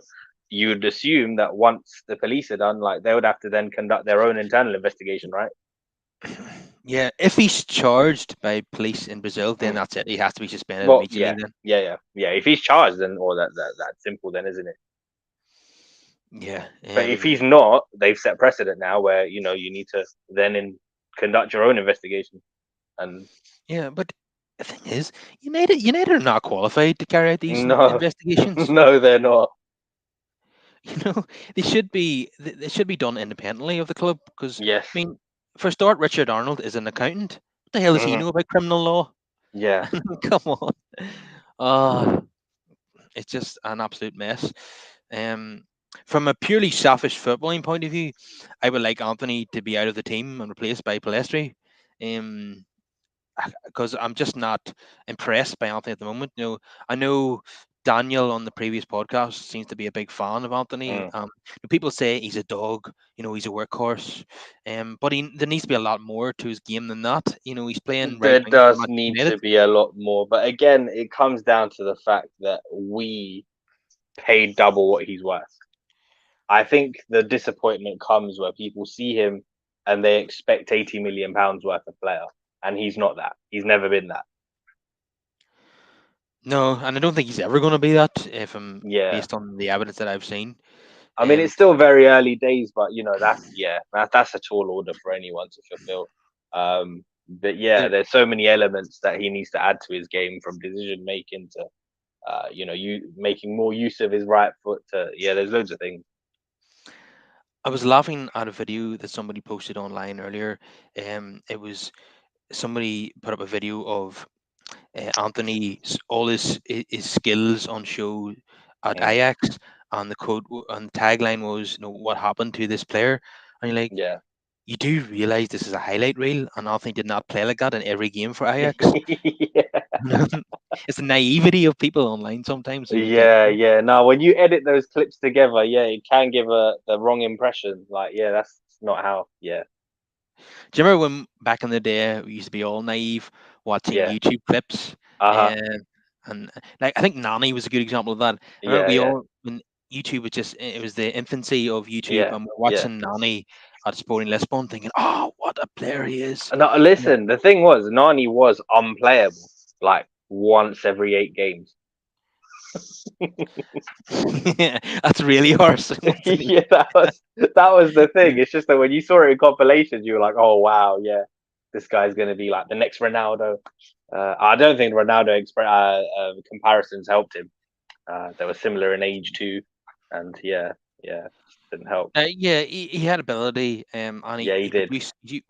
you'd assume that once the police are done, like they would have to then conduct their own internal investigation, right?
yeah, if he's charged by police in Brazil, then
Mm.
that's it. He has to be suspended
Well,
immediately.
yeah,
Then,
yeah, yeah, yeah. If he's charged, then or that's simple, then isn't it?
yeah,
But if he's not, they've set precedent now where you need to then conduct your own investigation. And
yeah. But the thing is, United are not qualified to carry out these
no,
investigations.
no, they're not.
You know, they should be done independently of the club. Because
Yes.
I mean, for a start, Richard Arnold is an accountant. What the hell does he
Hmm.
know about criminal law?
Yeah.
Come on. uh it's just an absolute mess. um from a purely selfish footballing point of view, I would like Anthony to be out of the team and replaced by Palestri. um because I'm just not impressed by Anthony at the moment. I know Daniel on the previous podcast seems to be a big fan of Anthony.
Mm.
People say he's a dog, he's a workhorse, but there needs to be a lot more to his game than that. He's playing right
There
wing for
does
Manchester
need
United.
to be a lot more, but again, it comes down to the fact that we paid double what he's worth. I think the disappointment comes where people see him and they expect 80 million pounds worth of player, and he's not that. He's never been that.
No, and I don't think he's ever going to be that, if I'm
Yeah.
based on the evidence that I've seen.
I mean, it's still very early days, but that's a tall order for anyone to fulfill. But yeah,
There,
there's so many elements that he needs to add to his game, from decision making to you making more use of his right foot to there's loads of things.
I was laughing at a video that somebody posted online earlier. It was somebody put up a video of Anthony's all his skills on show at
Mm,
Ajax, and the and the tagline was, what happened to this player? And you're like,
yeah.
you do realize this is a highlight reel, and Anthony did not play like that in every game for Ajax.
Yeah.
It's the naivety of people online sometimes who get.
Yeah, yeah. No, when you edit those clips together, yeah, it can give the wrong impression. Like, yeah, that's not how. Yeah,
Do you remember when back in the day we used to be all naive watching
yeah.
YouTube clips?
Uh huh.
And like, I think Nani was a good example of that. I remember
Yeah, yeah,
when YouTube was it was the infancy of YouTube,
yeah,
and we're
yeah.
watching Nani at Sporting Lisbon thinking, oh, what a player he is.
No, listen. The thing was, Nani was unplayable. Like once every 8 games.
Yeah, that's really harsh.
Yeah, that was the thing. It's just that when you saw it in compilations, you were like, "Oh wow, yeah, this guy's gonna be like the next Ronaldo." I don't think Ronaldo comparisons helped him. They were similar in age too, and yeah, just didn't help.
Yeah, he had ability, and
Yeah, he
he
did.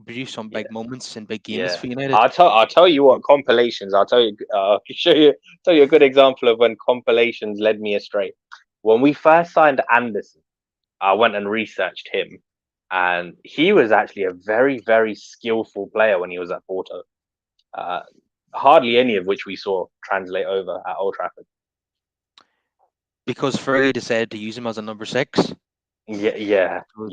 produced some
Yeah,
big moments in big games
yeah.
for United.
I'll tell you what compilations. I'll tell you. I can tell you a good example of when compilations led me astray. When we first signed Anderson, I went and researched him, and he was actually a very, very skillful player when he was at Porto. Uh, Hardly any of which we saw translate over at Old Trafford.
Because Fergie decided to use him as a number 6.
Yeah, yeah,
So,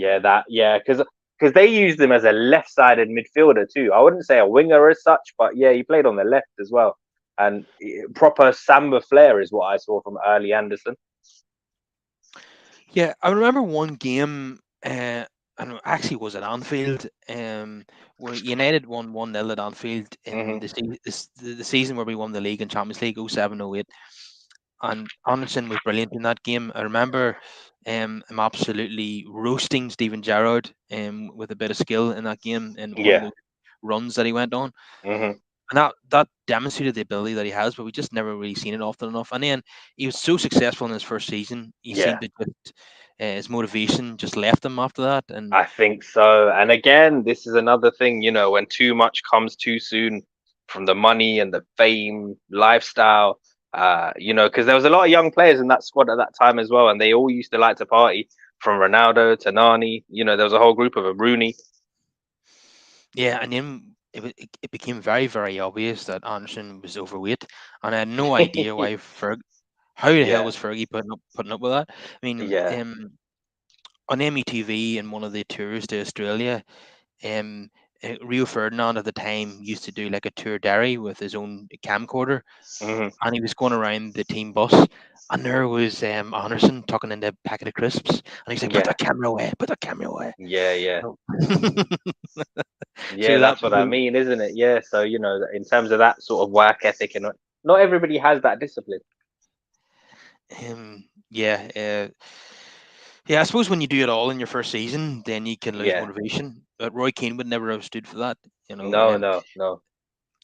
because they used him as a left-sided midfielder too. I wouldn't say a winger as such, but yeah, he played on the left as well. And proper Samba flair is what I saw from early Anderson.
yeah, I remember one game, and it actually was at Anfield, where United won 1-0 at Anfield in
Hmm.
the season where we won the league and Champions League 07-08. And Anderson was brilliant in that game. I remember him absolutely roasting Steven Gerrard with a bit of skill in that game in one of
Yeah.
those runs that he went on.
Hmm.
And that demonstrated the ability that he has, but we just never really seen it often enough. And then he was so successful in his first season, he
Yeah.
seemed to just his motivation just left him after that. And
I think so. And again, this is another thing, when too much comes too soon from the money and the fame, lifestyle, because there was a lot of young players in that squad at that time as well, and they all used to like to party from Ronaldo to Nani. There was a whole group of them, Rooney.
yeah, and then it became very, very obvious that Anderson was overweight, and I had no idea why how the hell
Yeah,
was Fergie putting up with that? I mean,
yeah.
on METV in one of the tours to Australia, um, Rio Ferdinand at the time used to do like a tour diary with his own camcorder,
Hmm.
and he was going around the team bus, and there was Anderson tucking in a packet of crisps, and he's like, "Put
Yeah,
that camera away, put that camera away."
yeah, yeah.
So,
Yeah,
so that
that's what I mean, isn't it? Yeah, so in terms of that sort of work ethic, and not everybody has that discipline.
yeah, yeah. I suppose when you do it all in your first season, then you can lose
Yeah.
motivation. But Roy Keane would never have stood for that.
No, no, no.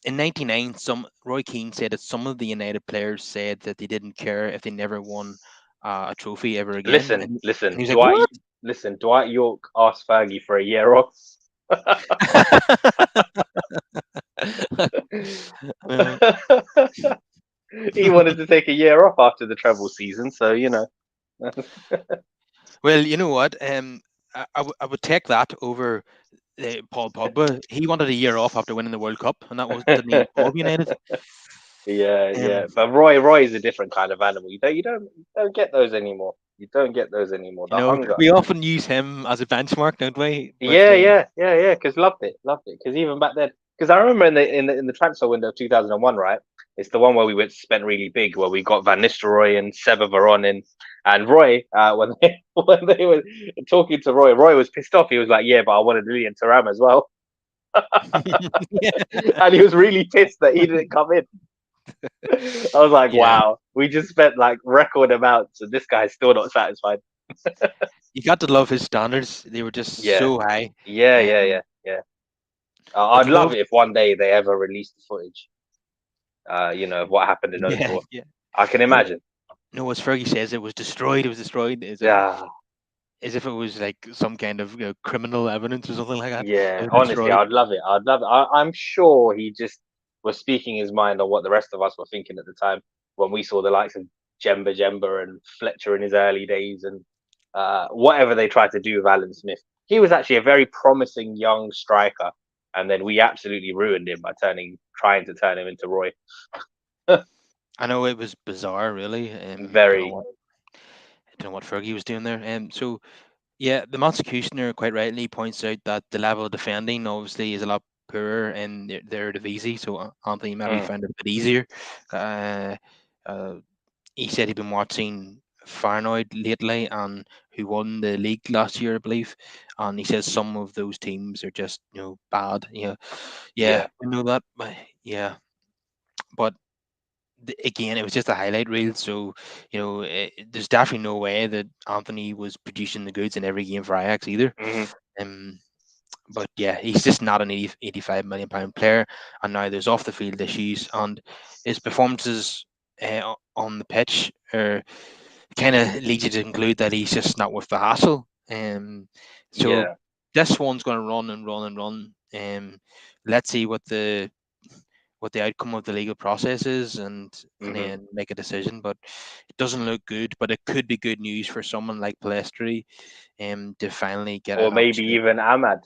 In '99, some Roy Keane said that some of the United players said that they didn't care if they never won a trophy ever again,
Listen,
and
listen.
he was like, "What?"
Dwight York asked Fergie for a year off.
Uh,
He wanted to take a year off after the treble season, so
well, you know what? I would take that over Paul Pogba. He wanted a year off after winning the World Cup, and that was didn't he involve United?
Yeah,
Um,
yeah. But Roy is a different kind of animal. You don't get those anymore. You don't get those anymore.
you
The
know,
hunger.
we often use him as a benchmark, don't we? But
Yeah, yeah, yeah, yeah. Because loved it. Because even back then, because I remember in the transfer window of 2001, right? It's the one where we went spent really big, where we got Van Nistelrooy and Seba Veron in, and Roy. When they when they were talking to Roy was pissed off. He was like, "Yeah, but I wanted Lilian Thuram as well," and he was really pissed that he didn't come in. I was like,
yeah,
"Wow, we just spent like record amounts, and this guy's still not satisfied."
you got to love his standards. They were just
Yeah,
so high.
yeah, yeah,
Um,
yeah, yeah.
but
I'd
you know,
love it if one day they ever released the footage. Of what happened in
yeah,
'04.
yeah.
I can
You know,
imagine.
as Fergie says, it was destroyed. It was destroyed
Yeah,
as if it was like some kind of criminal evidence or something like that. It
yeah.
was
Honestly,
destroyed.
I'd love it. I'd love it. I'm sure he just was speaking his mind on what the rest of us were thinking at the time when we saw the likes of Jemba and Fletcher in his early days and whatever they tried to do with Alan Smith. He was actually a very promising young striker, and then we absolutely ruined him by trying to turn him into Roy.
I know it was bizarre, really.
Very.
Don't know what Fergie was doing there. So yeah, the Executioner quite rightly points out that the level of defending obviously is a lot poorer in their Eredivisie. So Anthony maybe
Mm,
found it a bit easier. Uh, uh, he said he'd been watching Farnoid lately and who won the league last year, I believe. And he says some of those teams are just bad. Yeah,
yeah.
I know that. But yeah, but again, it was just a highlight reel. So there's definitely no way that Anthony was producing the goods in every game for Ajax either.
Hmm.
Um, but yeah, he's just not an 85 million pound player. And now there's off the field issues, and his performances on the pitch are kind of leads you to conclude that he's just not worth the hassle. So
Yeah.
this one's going to run and run and run. Let's see what the outcome of the legal process is, and
Hmm.
then make a decision. But it doesn't look good. But it could be good news for someone like Palestri, to finally get
Or
an
maybe
option.
even Ahmad.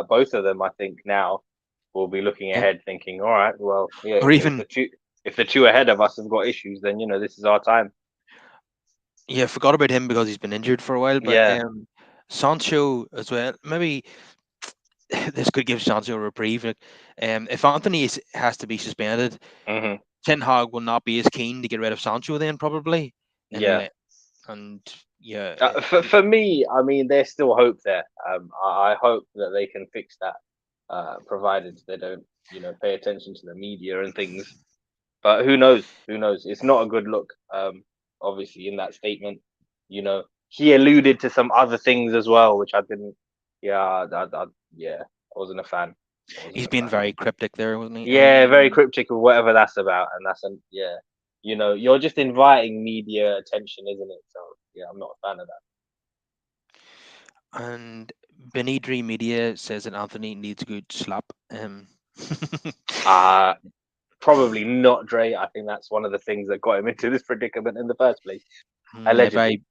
Both of them, I think, now will be looking
Yeah,
ahead, thinking, "All right, well, yeah,
or
if
even
the two ahead of us have got issues, then this is our time."
yeah, forgot about him because he's been injured for a while. But
Yeah.
Sancho as well. Maybe this could give Sancho a reprieve. Like, if Anthony has to be suspended,
Hmm.
Ten Hag will not be as keen to get rid of Sancho then probably, and
Yeah.
and yeah,
For me, I mean, there's still hope there. I hope that they can fix that, provided they don't, pay attention to the media and things. But who knows? Who knows? It's not a good look. Obviously, in that statement, he alluded to some other things as well, which I didn't. Yeah, yeah, I wasn't a fan. I wasn't
he's
a
been
fan.
very cryptic there, wasn't he?
Yeah, very cryptic of whatever that's about, and yeah. You're just inviting media attention, isn't it? So yeah, I'm not a fan of that.
And Benidri Media says that Anthony needs a good slap.
Uh Probably not Dre. I think that's one of the things that got him into this predicament in the first place.
Yeah,
Allegedly.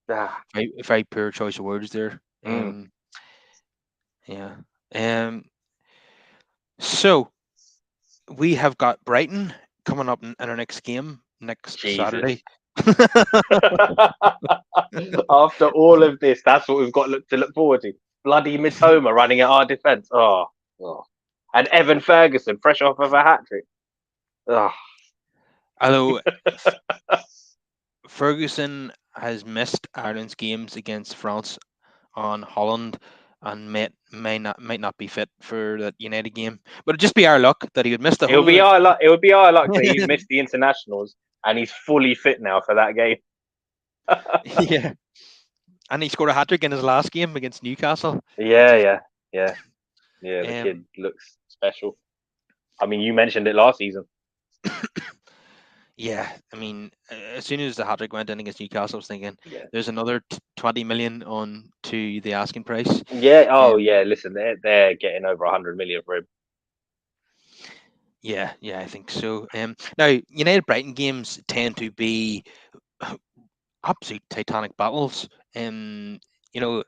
Ah,
very poor choice of words there.
mm,
Yeah. So we have got Brighton coming up in our next game next
Jesus.
Saturday.
After all of this, that's what we've got to look forward to. Bloody Mitoma running at our defence. Oh. And Evan Ferguson, fresh off of a hat trick. Oh.
Although Ferguson has missed Ireland's games against France on Holland and might not be fit for that United game. But it'd just be our luck that he would miss the
It'll
whole.
be our luck. It would be our luck that he's missed the internationals and he's fully fit now for that game.
Yeah, and he scored a hat trick in his last game against Newcastle, which
Yeah,
is
yeah, yeah, yeah. The
um
kid looks special. I mean, you mentioned it last season.
yeah. I mean, as soon as the hat trick went in against Newcastle, I was thinking
Yeah.
there's another 20 million on to the asking price.
Yeah. Oh,
Um,
yeah. Listen, they're getting over 100 million for him.
yeah, I think so. Now United Brighton games tend to be absolute titanic battles. You know,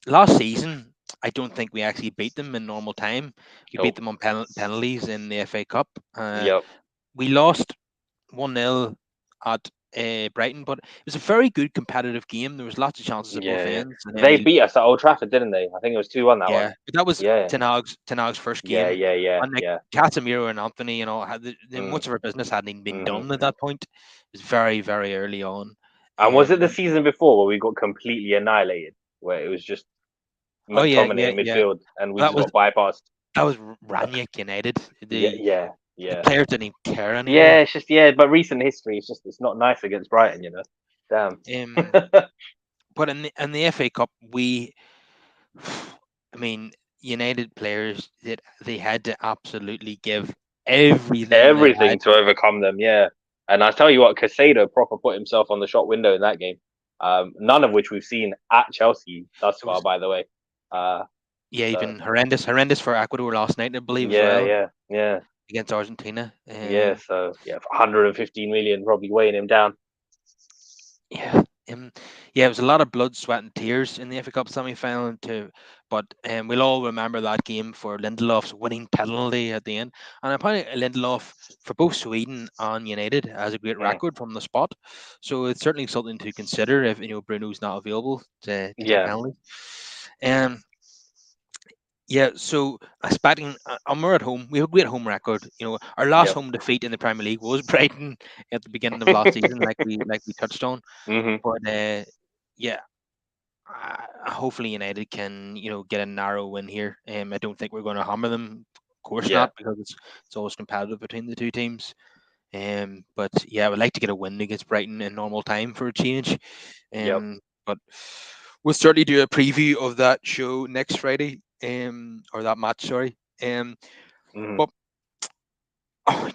last season, I don't think we actually beat them in normal time. We beat
Oh,
them on penalties in the FA Cup.
yep.
We lost 1-0 at Brighton, but it was a very good competitive game. There was lots of chances at both
Yeah, yeah.
ends, and then
They
we
beat us at Old Trafford, didn't they? I think it was 2-1 that one.
yeah, but that was
Yeah,
Ten Hag's first
yeah,
game,
yeah, yeah,
and like
yeah.
Casemiro and Anthony, had
Mm,
much of our business hadn't even been
hmm.
done at that point. It was very very early on.
And was it the
And
season before where we got completely annihilated, where it was just
oh yeah,
McTominay
yeah,
in
yeah.
midfield and we
That
just
was
got bypassed?
that was Ranić United.
Yeah,
The
yeah,
the
yeah.
players didn't even care
Yeah,
anymore.
it's just yeah, but recent history, it's not nice against Brighton, Damn.
Um, but in the FA Cup, I mean, United players that they had to absolutely give everything they had.
Everything to overcome them, yeah. And I tell you what, Casado proper put himself on the shot window in that game. None of which we've seen at Chelsea thus
It
far,
was
by the way. Uh,
yeah,
so
even horrendous for Ecuador last night, I believe as
yeah,
well
yeah, yeah,
against Argentina.
yeah. So yeah, 115 million probably weighing him down.
Yeah, yeah, it was a lot of blood, sweat, and tears in the FA Cup semi-final too. But we'll all remember that game for Lindelof's winning penalty at the end. And apparently Lindelof for both Sweden and United has a great
Mm,
record from the spot. So it's certainly something to consider if Bruno's not available to take
yeah,
penalties. Um, yeah, so expecting, and we're at home. We have a great home record. Our last
yep.
home defeat in the Premier League was Brighton at the beginning of last season, like we touched on.
Hmm.
But yeah, hopefully United can get a narrow win here. I don't think we're going to hammer them. Of course
Yeah,
not, because it's always competitive between the two teams. But yeah, I would like to get a win against Brighton in normal time for a change.
yep.
But we'll certainly do a preview of that show next Friday. or that match, sorry.
Hmm.
But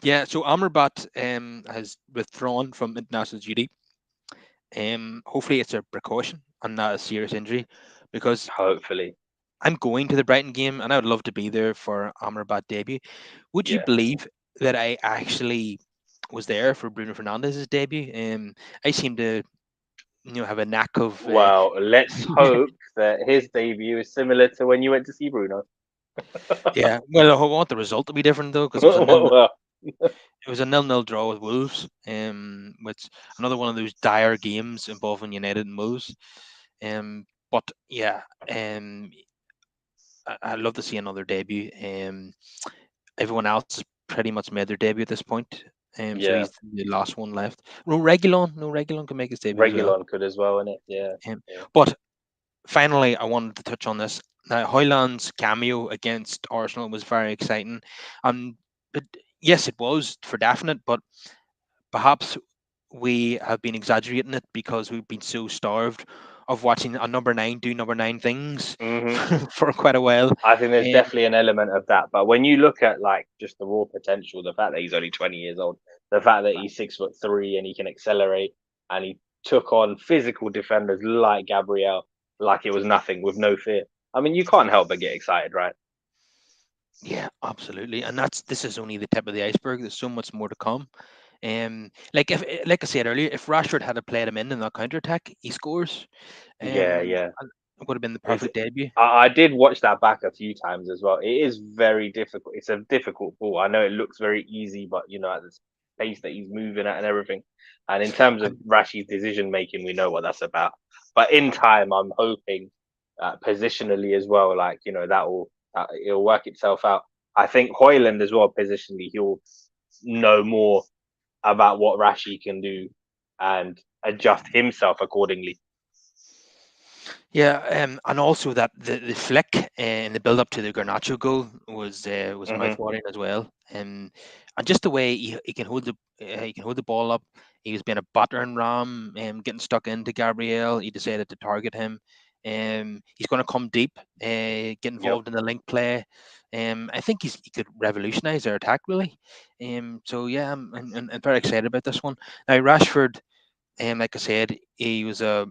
yeah, so Amrabat has withdrawn from international duty. Hopefully it's a precaution and not a serious injury, because
Hopefully,
I'm going to the Brighton game and I would love to be there for Amrabat debut. Would you
yeah.
believe that I actually was there for Bruno Fernandes's debut? I seem to, have a knack of
Well, let's hope that his debut is similar to when you went to see Bruno.
yeah. Well, I want the result to be different though, because
Well,
it was a nil-nil draw with Wolves. Which another one of those dire games involving United and Wolves. But yeah, I'd love to see another debut. Everyone else has pretty much made their debut at this point. So
yeah,
he's the last one left. No Regulon can make his debut as well.
Regulon could as well, innit? Yeah, yeah.
But finally, I wanted to touch on this. Now, Hoyland's cameo against Arsenal was very exciting. Um, but yes, it was for definite, but perhaps we have been exaggerating it because we've been so starved of watching a number nine do number nine things
Hmm.
for quite a while.
I think there's
Um,
definitely an element of that. But when you look at like just the raw potential, the fact that he's only 20 years old, the fact that he's 6'3" and he can accelerate, and he took on physical defenders like Gabriel like it was nothing with no fear. I mean, you can't help but get excited, right?
yeah, absolutely, and this is only the tip of the iceberg. There's so much more to come. Like I said earlier, if Rashford had played him in that counter attack, he scores.
Yeah,
Um,
yeah.
and it would have been the
It's
perfect debut.
I did watch that back a few times as well. It is very difficult. It's a difficult ball. I know it looks very easy, but at the pace that he's moving at and everything. And in terms of
And
Rashi's decision making, we know what that's about. But in time, I'm hoping positionally as well, like it'll work itself out. I think Hoyland as well positionally, he'll know more about what Rashi can do and adjust himself accordingly.
yeah, and also that the flick in the build up to the Garnacho goal was
Hmm.
mouthwatering as well. And just the way he can hold the ball up. He was being a battering ram, getting stuck into Gabriel. He decided to target him. He's going to come deep, get
Yep.
involved in the link play. I think he could revolutionise their attack really. So yeah, I'm very excited about this one. Now Rashford, like I said, he was a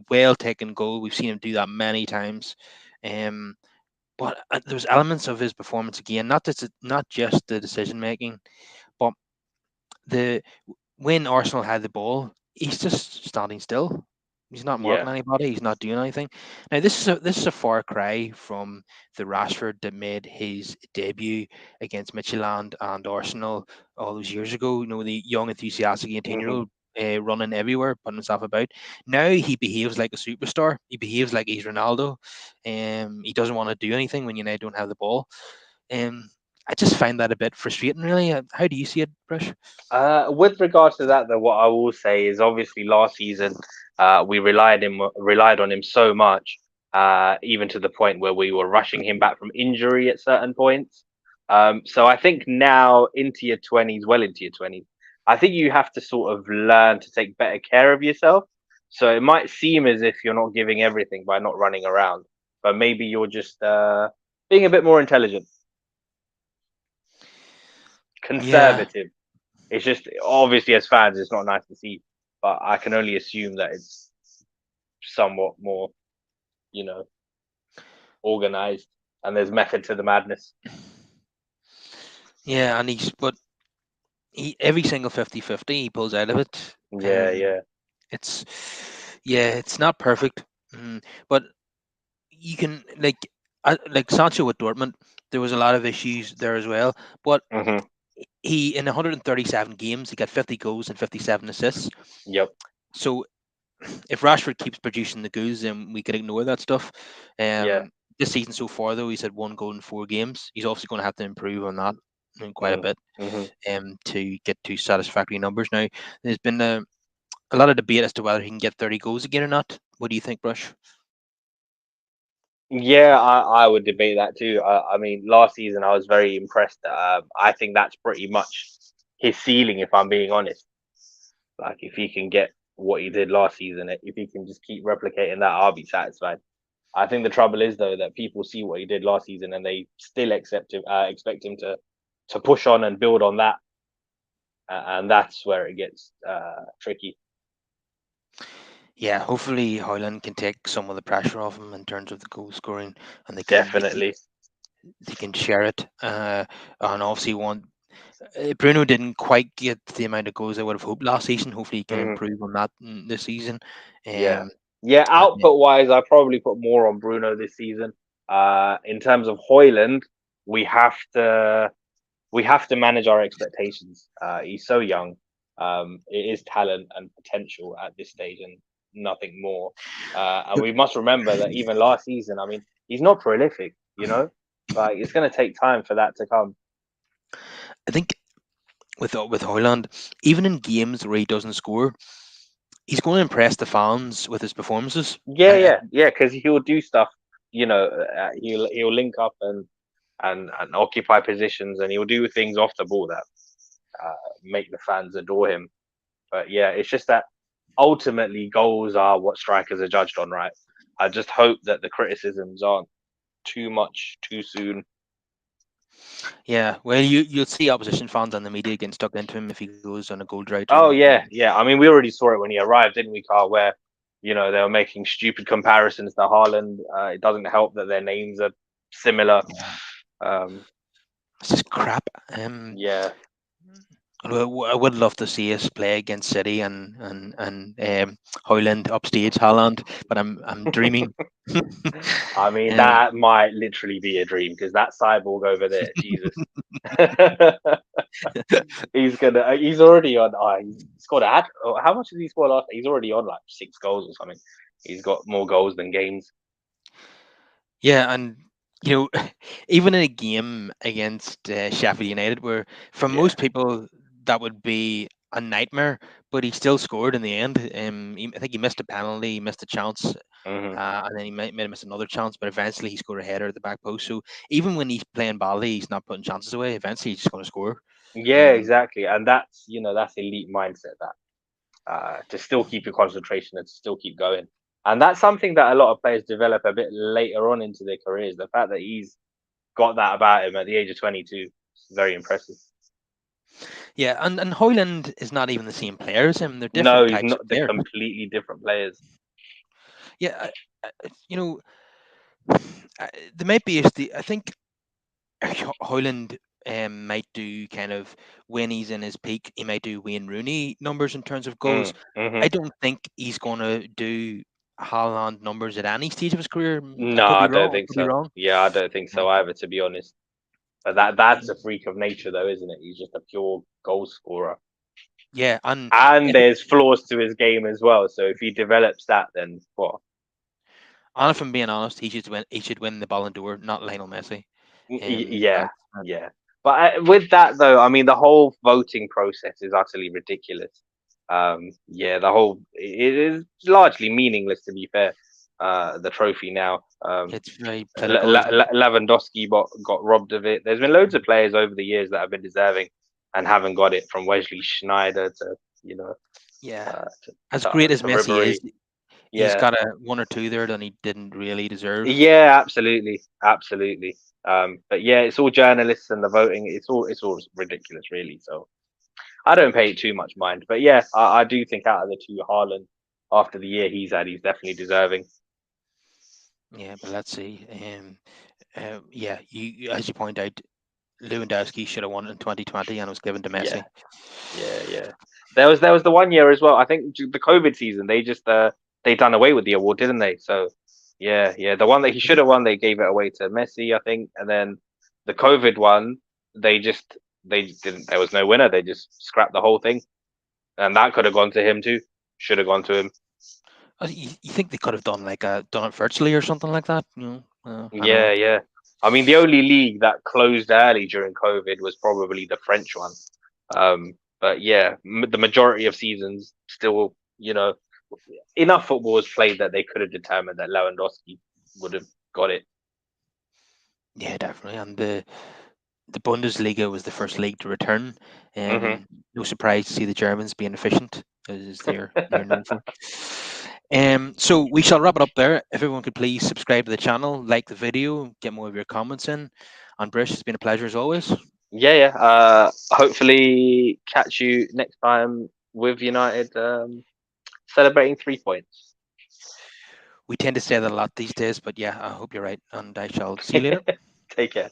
well taken goal. We've seen him do that many times. Um, but there was elements of his performance again, not just the decision making, but the when Arsenal had the ball, he's just standing still. He's not
Yeah.
marking anybody. He's not doing anything. Now this is a far cry from the Rashford that made his debut against Midtjylland and Arsenal all those years ago. The young, enthusiastic 18-year
Hmm.
old running everywhere, putting himself about. Now he behaves like a superstar. He behaves like he's Ronaldo. He doesn't want to do anything when United don't have the ball. I just find that a bit frustrating, really. How do you see it, Brush?
With regards to that, though, what I will say is obviously last season we relied on him so much, even to the point where we were rushing him back from injury at certain points. So I think now into your twenties, well into your twenties, I think you have to sort of learn to take better care of yourself. So it might seem as if you're not giving everything by not running around, but maybe you're just being a bit more intelligent,
Yeah,
conservative. It's just obviously as fans, it's not nice to see, but I can only assume that it's somewhat more, you know, organized and there's method to the madness.
yeah, and but every single 50-50 he pulls out of it.
Yeah, yeah.
It's yeah, it's not perfect, but you can like Sancho with Dortmund. There was a lot of issues there as well, but
Hmm.
he in 137 games he got 50 goals and 57 assists.
Yep.
So if Rashford keeps producing the goals, then we can ignore that stuff.
Yeah.
This season so far, though, he's had 1 goal in 4 games. He's obviously going to have to improve on that quite a
Mm.
bit
Hmm.
to get to satisfactory numbers. Now, there's been a lot of debate as to whether he can get 30 goals again or not. What do you think, Brush?
Yeah, I would debate that too. I mean, last season I was very impressed. I think that's pretty much his ceiling, if I'm being honest. Like, if he can get what he did last season, if he can just keep replicating that, I'll be satisfied. I think the trouble is though that people see what he did last season and they still expect him to push on and build on that, and that's where it gets tricky.
Yeah, hopefully Højlund can take some of the pressure off him in terms of the goal scoring, and
Definitely.
they can share it. And obviously, Bruno didn't quite get the amount of goals I would have hoped last season. Hopefully, he can
Hmm.
improve on that this season.
Yeah,
Um,
yeah.
and,
Output wise, I probably put more on Bruno this season. In terms of Hoyland, we have to we have to manage our expectations. He's so young. It is talent and potential at this stage, and nothing more. And
but
we must remember that even last season, I mean, he's not prolific. Like it's going to take time for that to come.
I think with Højlund, even in games where he doesn't score, he's going to impress the fans with his performances.
Yeah, yeah, yeah. Because he'll do stuff. He'll link up and occupy positions, and he'll do things off the ball that make the fans adore him. But yeah, it's just that ultimately goals are what strikers are judged on, right? I just hope that the criticisms aren't too much too soon.
Yeah, well, you'll see opposition fans and the media getting stuck into him if he goes on a goal drought.
Oh
And
yeah, yeah. I mean, we already saw it when he arrived, didn't we, Carl? Where they were making stupid comparisons to Haaland. It doesn't help that their names are similar. Um,
it's just crap.
yeah,
I would love to see us play against City and Højlund upstage Haaland, but I'm dreaming.
I mean
um,
that might literally be a dream because that cyborg over there, Jesus. He's already on. He's scored how much has he scored last? He's already on like 6 goals or something. He's got more goals than games.
yeah, and you know, even in a game against Sheffield United, where for
Yeah.
most people that would be a nightmare, but he still scored in the end. I think he missed a penalty, he missed a chance,
Hmm.
and then he might have missed another chance, but eventually he scored a header at the back post. So even when he's playing badly, he's not putting chances away. Eventually, he's just going to score.
Yeah,
Um,
exactly. And that's elite mindset. That to still keep your concentration and to still keep going. And that's something that a lot of players develop a bit later on into their careers. The fact that he's got that about him at the age of 22 is very impressive.
yeah, and Hoyland is not even the same player as him. They're
No,
different
he's
types of
not. They're
player.
completely different players.
Yeah, you know, there might be. I think Hoyland might do kind of when he's in his peak, he might do Wayne Rooney numbers in terms of goals.
Hmm.
I don't think he's going to do Haaland numbers at any stage of his career. I
No,
could be
I don't
wrong. I
think
could be
so.
wrong.
Yeah, I don't think
Um,
so either, to be honest. But that's a
um,
freak of nature, though, isn't it? He's just a pure goal scorer.
yeah,
And
if it,
there's flaws to his game as well. So if he develops that, then what?
and if I'm being honest, he should win. He should win the Ballon d'Or, not Lionel Messi.
Yeah,
That's
yeah. But with that, though, I mean, the whole voting process is utterly ridiculous. Yeah, it is largely meaningless, to be fair. The trophy now.
it's very political, isn't it?
Lewandowski got robbed of it. There's been loads of players over the years that have been deserving and haven't got it, from Wesley Schneider to you know
Yeah,
uh,
as great as
to
Messi is,
Ribery.
he's
Yeah,
got a one or two there that he didn't really deserve.
yeah, absolutely, absolutely. But yeah, it's all journalists and the voting. It's all ridiculous, really. So I don't pay it too much mind. But yeah, I do think out of the two, Haaland, after the year he's had, he's definitely deserving.
Yeah, but let's see. Yeah, as you point out, Lewandowski should have won in 2020 and was given to
Yeah,
Messi.
yeah, yeah. There was the one year as well. I think the COVID season they just they done away with the award, didn't they? So yeah, yeah. The one that he should have won, they gave it away to Messi, I think. And then the COVID one, they didn't. There was no winner. They just scrapped the whole thing, and that could have gone to him too. Should have gone to him.
You think they could have done it virtually or something like that? I don't know.
Yeah, yeah. I mean, the only league that closed early during COVID was probably the French one. But yeah, the majority of seasons still, enough football was played that they could have determined that Lewandowski would have got it.
Yeah, definitely. And the Bundesliga was the first league to return.
Hmm.
No surprise to see the Germans being efficient, as they're known for. So we shall wrap it up there. If everyone could please subscribe to the channel, like the video, get more of your comments in. And Bruce, it's been a pleasure as always.
Yeah, yeah. Hopefully catch you next time with United celebrating 3 points.
We tend to say that a lot these days, but yeah, I hope you're right, and I shall see you later.
Take care.